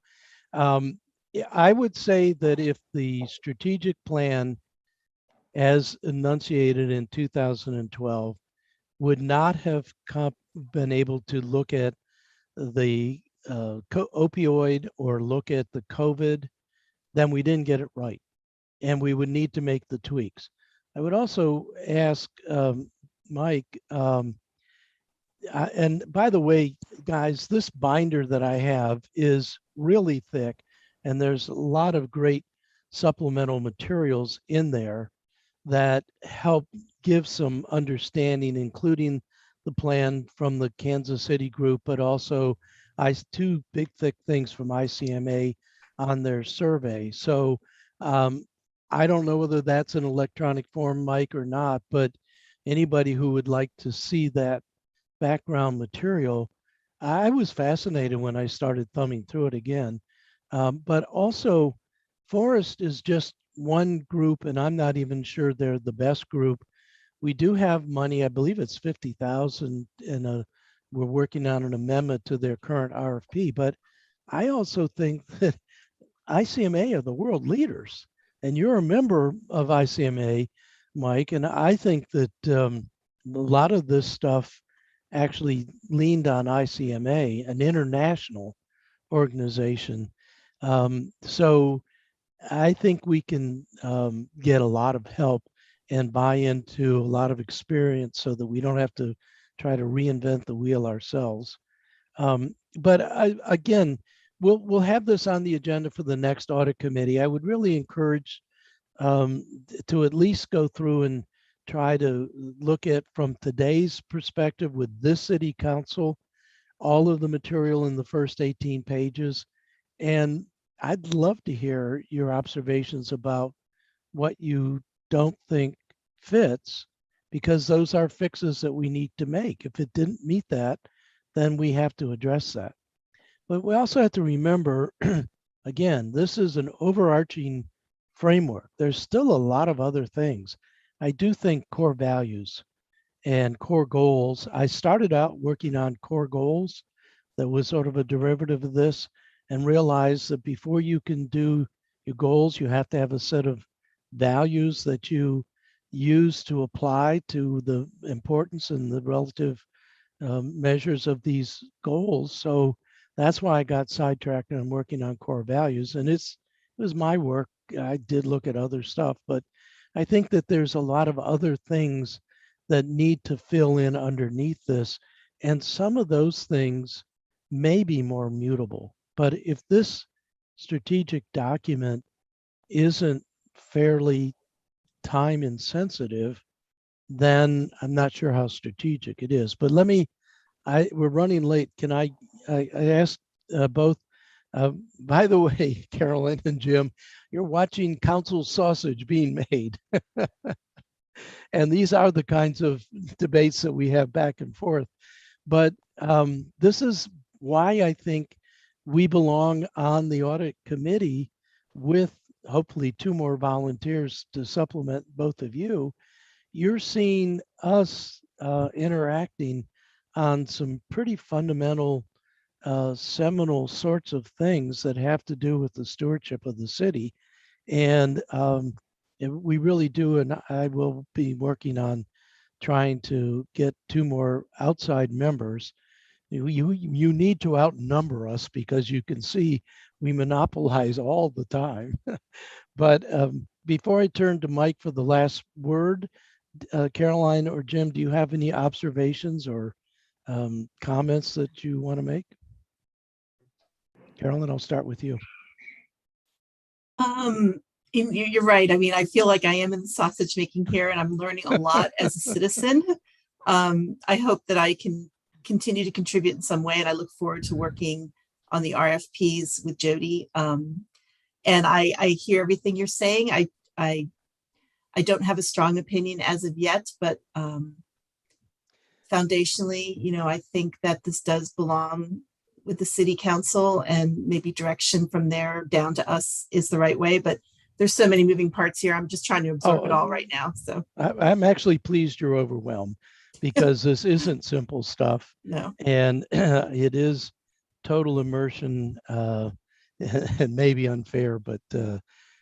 I would say that if the strategic plan as enunciated in 2012 would not have been able to look at the opioid or look at the COVID, then we didn't get it right. And we would need to make the tweaks. I would also ask Mike, and by the way, guys, this binder that I have is really thick, and there's a lot of great supplemental materials in there that help give some understanding, including the plan from the Kansas City group, but also two big thick things from ICMA on their survey. So I don't know whether that's an electronic form, Mike, or not, but anybody who would like to see that background material, I was fascinated when I started thumbing through it again. But also, Forrest is just one group, and I'm not even sure they're the best group. We do have money, I believe it's 50,000, and we're working on an amendment to their current RFP. But I also think that ICMA are the world leaders, and you're a member of ICMA, Mike, and I think that a lot of this stuff actually leaned on ICMA, an international organization. So I think we can get a lot of help and buy into a lot of experience so that we don't have to try to reinvent the wheel ourselves. But again, we'll have this on the agenda for the next audit committee. I would really encourage to at least go through and try to look at, from today's perspective with this city council, all of the material in the first 18 pages. And I'd love to hear your observations about what you don't think fits, because those are fixes that we need to make. If it didn't meet that, then we have to address that. But we also have to remember, again, this is an overarching framework. There's still a lot of other things. I do think core values and core goals. I started out working on core goals that was sort of a derivative of this, and realized that before you can do your goals, you have to have a set of values that you use to apply to the importance and the relative measures of these goals. So that's why I got sidetracked and I'm working on core values. And it was my work. I did look at other stuff, but I think that there's a lot of other things that need to fill in underneath this. And some of those things may be more mutable. But if this strategic document isn't fairly time insensitive, then I'm not sure how strategic it is. But we're running late. Can I ask both, by the way, Carolyn and Jim, you're watching council sausage being made. And these are the kinds of debates that we have back and forth. But this is why I think we belong on the audit committee with hopefully 2 more volunteers to supplement both of you. You're seeing us interacting on some pretty fundamental, seminal sorts of things that have to do with the stewardship of the city. And we really do, and I will be working on trying to get 2 more outside members. You need to outnumber us because you can see we monopolize all the time. But before I turn to Mike for the last word, Caroline or Jim, do you have any observations or comments that you want to make? Carolyn, I'll start with you. You're right. I mean, I feel like I am in the sausage making here, and I'm learning a lot as a citizen. I hope that I can continue to contribute in some way, and I look forward to working on the RFPs with Jody. And I hear everything you're saying. I don't have a strong opinion as of yet, but foundationally, I think that this does belong with the city council, and maybe direction from there down to us is the right way. But there's so many moving parts here. I'm just trying to absorb it all right now. So I'm actually pleased you're overwhelmed, because this isn't simple stuff. No. And it is total immersion, and maybe unfair, but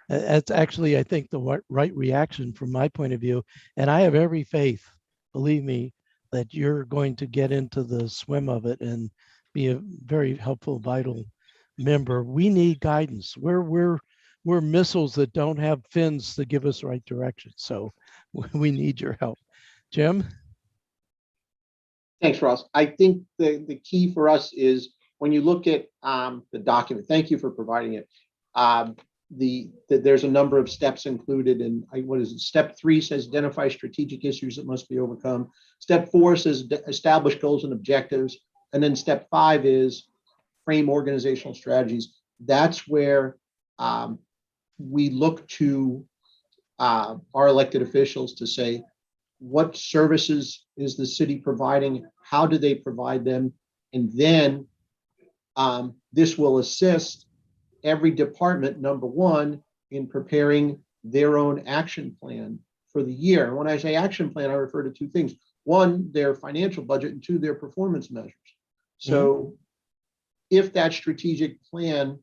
that's actually, I think, the right reaction from my point of view. And I have every faith, believe me, that you're going to get into the swim of it and be a very helpful, vital member. We need guidance. We're missiles that don't have fins to give us the right direction. So we need your help. Jim? Thanks, Ross. I think the key for us is when you look at the document, thank you for providing it. There's a number of steps included, and what is it? Step 3 says identify strategic issues that must be overcome. Step 4 says establish goals and objectives. And then step 5 is frame organizational strategies. That's where we look to our elected officials to say, what services is the city providing? How do they provide them? And then this will assist every department, number one, in preparing their own action plan for the year. And when I say action plan, I refer to 2 things. 1, their financial budget, and 2, their performance measures. So if that strategic plan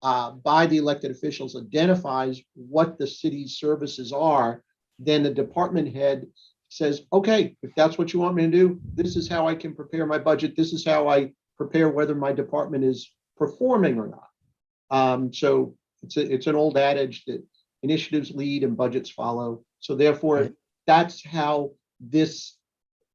by the elected officials identifies what the city's services are, then the department head says, okay, if that's what you want me to do, this is how I can prepare my budget. This is how I prepare whether my department is performing or not. So it's an old adage that initiatives lead and budgets follow. So therefore, that's how this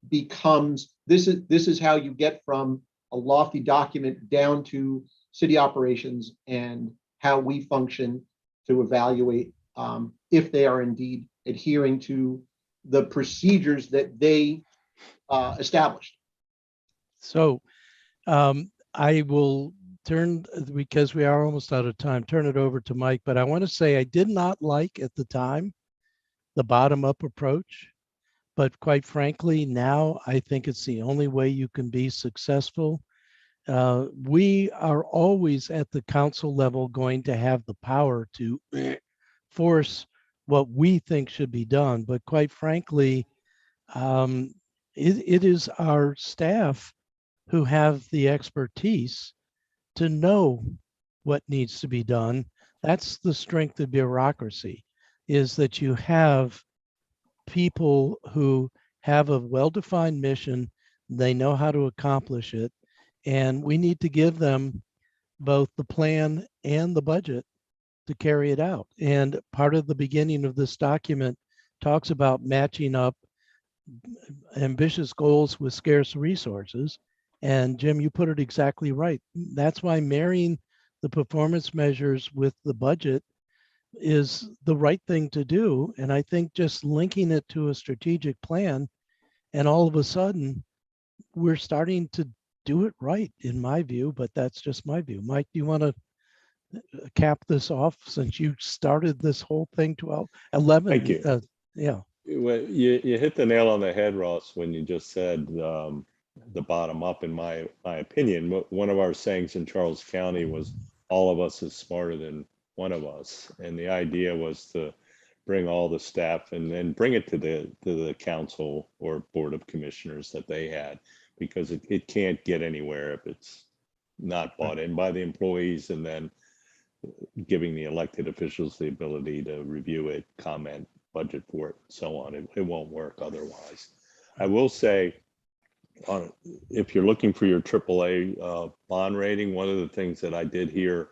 becomes, this is how you get from a lofty document down to city operations and how we function to evaluate if they are indeed adhering to the procedures that they established. So I will turn, because we are almost out of time, turn it over to Mike. But I want to say I did not like at the time the bottom-up approach. But quite frankly, now I think it's the only way you can be successful. We are always at the council level going to have the power to force what we think should be done. But quite frankly, it is our staff who have the expertise to know what needs to be done. That's the strength of bureaucracy, is that you have people who have a well-defined mission, they know how to accomplish it, and we need to give them both the plan and the budget to carry it out. And part of the beginning of this document talks about matching up ambitious goals with scarce resources. And Jim, you put it exactly right. That's why marrying the performance measures with the budget is the right thing to do. And I think just linking it to a strategic plan, and all of a sudden we're starting to do it right, in my view, but that's just my view. Mike, do you want to cap this off, since you started this whole thing 11? Thank you. Yeah. Well, you hit the nail on the head, Ross, when you just said the bottom up, in my opinion. One of our sayings in Charles County was, all of us is smarter than one of us. And the idea was to bring all the staff and then bring it to the council or board of commissioners that they had, because it can't get anywhere if it's not bought in by the employees, and then giving the elected officials the ability to review it, comment, budget for it, and so on. It won't work otherwise. I will say, if you're looking for your AAA bond rating, one of the things that I did hear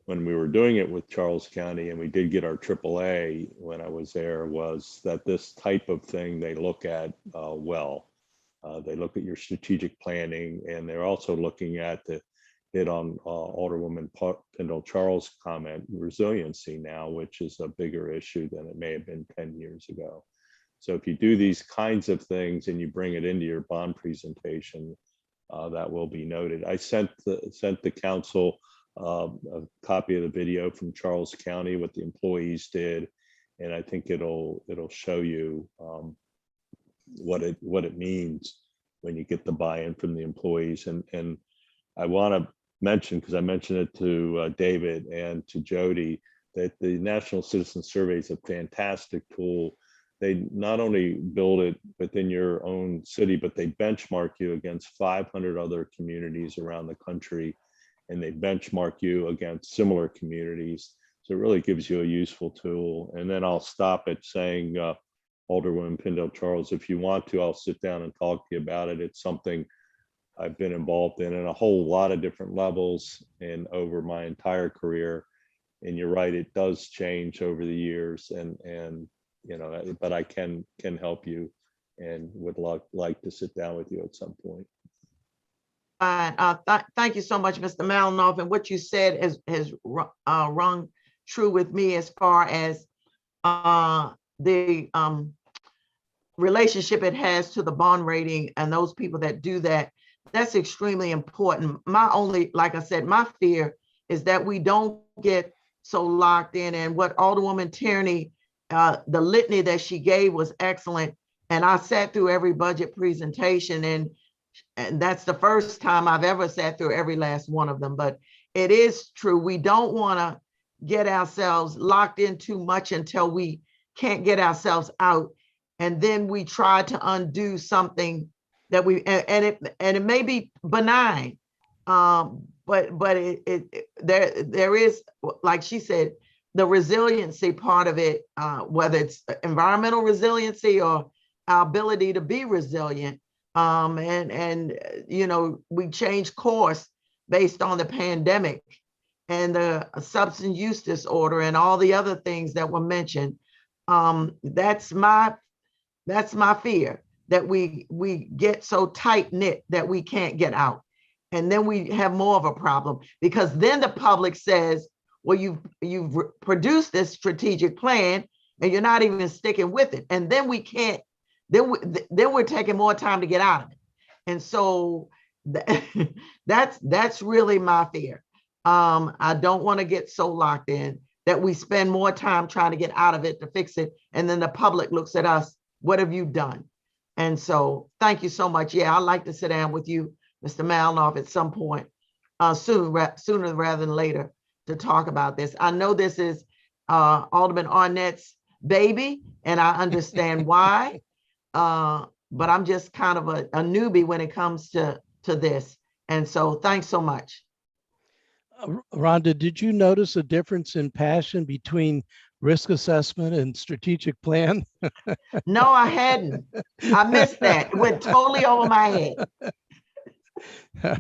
when we were doing it with Charles County, and we did get our AAA when I was there, was that this type of thing they look at well. They look at your strategic planning, and they're also looking at the hit on Alderwoman Pendle Charles' comment, resiliency now, which is a bigger issue than it may have been 10 years ago. So if you do these kinds of things and you bring it into your bond presentation, that will be noted. I sent the council a copy of the video from Charles County, what the employees did, and I think it'll show you what it means when you get the buy-in from the employees. And I want to mention, because I mentioned it to David and to Jody, that the National Citizen Survey is a fantastic tool. They not only build it within your own city, but they benchmark you against 500 other communities around the country, and they benchmark you against similar communities. So it really gives you a useful tool. And then I'll stop at saying, Alderwoman Pendle Charles, if you want to, I'll sit down and talk to you about it. It's something I've been involved in a whole lot of different levels and over my entire career. And you're right, it does change over the years, and you know, but I can help you, and would like to sit down with you at some point. Thank you so much, Mr. Malinoff. And what you said has rung true with me as far as the relationship it has to the bond rating and those people that do that. That's extremely important. My only, like I said, my fear is that we don't get so locked in. And what Alderwoman Tierney, the litany that she gave was excellent. And I sat through every budget presentation, and that's the first time I've ever sat through every last one of them. But it is true. We don't want to get ourselves locked in too much until we can't get ourselves out. And then we try to undo something that it may be benign, but there is, like she said, the resiliency part of it, whether it's environmental resiliency or our ability to be resilient. And you know, we changed course based on the pandemic and the substance use disorder and all the other things that were mentioned. That's my fear, that we get so tight knit that we can't get out. And then we have more of a problem, because then the public says, well, you've produced this strategic plan and you're not even sticking with it. And then we can't, then we're taking more time to get out of it. And so that's really my fear. I don't want to get so locked in that we spend more time trying to get out of it to fix it. And then the public looks at us, what have you done? And so thank you so much. Yeah, I'd like to sit down with you, Mr. Malinoff, at some point, sooner rather than later, to talk about this. I know this is Alderman Arnett's baby, and I understand why, but I'm just kind of a newbie when it comes to this. And so thanks so much. Rhonda, did you notice a difference in passion between risk assessment and strategic plan? No, I hadn't. I missed that. It went totally over my head.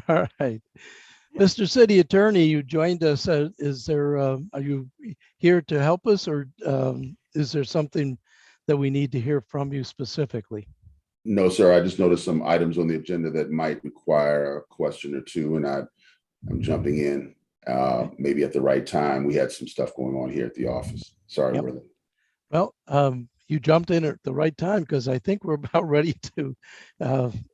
All right. Mr. City Attorney, you joined us. Are you here to help us, or is there something that we need to hear from you specifically? No, sir. I just noticed some items on the agenda that might require a question or two, and I'm jumping in maybe at the right time. We had some stuff going on here at the office. Sorry, Yep. brother. Well, you jumped in at the right time, because I think we're about ready to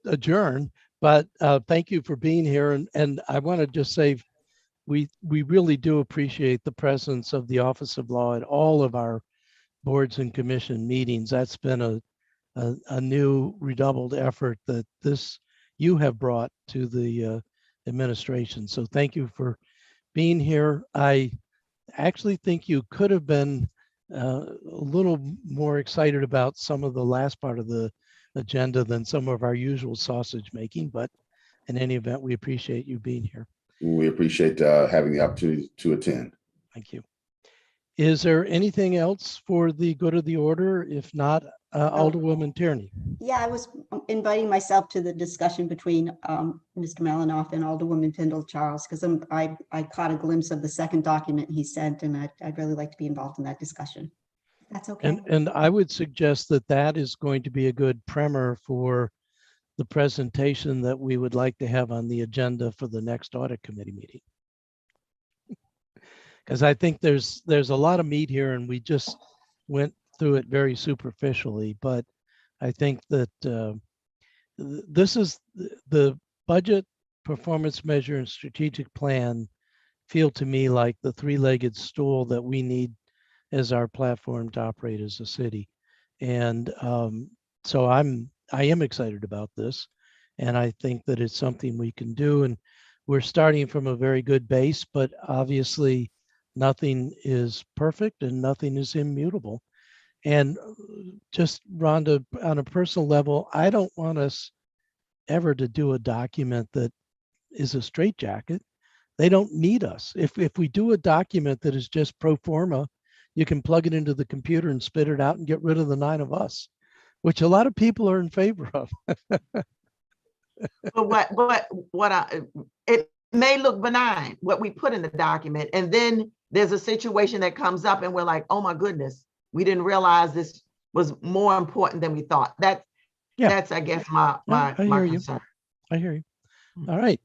adjourn. But thank you for being here. And I want to just say, we really do appreciate the presence of the Office of Law at all of our boards and commission meetings. That's been a new redoubled effort that you have brought to the administration. So thank you for being here. I actually think you could have been a little more excited about some of the last part of the agenda than some of our usual sausage making, but in any event, we appreciate you being here. We appreciate having the opportunity to attend. Thank you. Is there anything else for the good of the order? If not, Alderwoman Tierney. Yeah, I was inviting myself to the discussion between Mr. Malinoff and Alderwoman Tyndall Charles, because I caught a glimpse of the second document he sent, and I'd really like to be involved in that discussion. That's okay. And I would suggest that that is going to be a good primer for the presentation that we would like to have on the agenda for the next audit committee meeting. Because I think there's a lot of meat here, and we just went through it very superficially. But I think that this is the budget, performance measure, and strategic plan feel to me like the three-legged stool that we need as our platform to operate as a city. And so I am excited about this, and I think that it's something we can do. And we're starting from a very good base, but obviously nothing is perfect and nothing is immutable. And just, Rhonda, on a personal level, I don't want us ever to do a document that is a straitjacket. They don't need us. If we do a document that is just pro forma, you can plug it into the computer and spit it out and get rid of the 9 of us, which a lot of people are in favor of. But it may look benign, what we put in the document, and then there's a situation that comes up and we're like, oh my goodness, we didn't realize this was more important than we thought. That's I guess my I hear you. concern. I hear you. All right.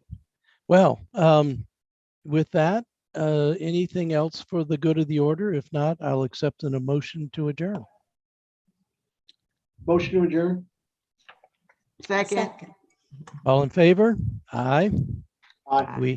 Well, with that, anything else for the good of the order? If not, I'll accept a motion to adjourn. Motion to adjourn? Second. All in favor? Aye. Aye. We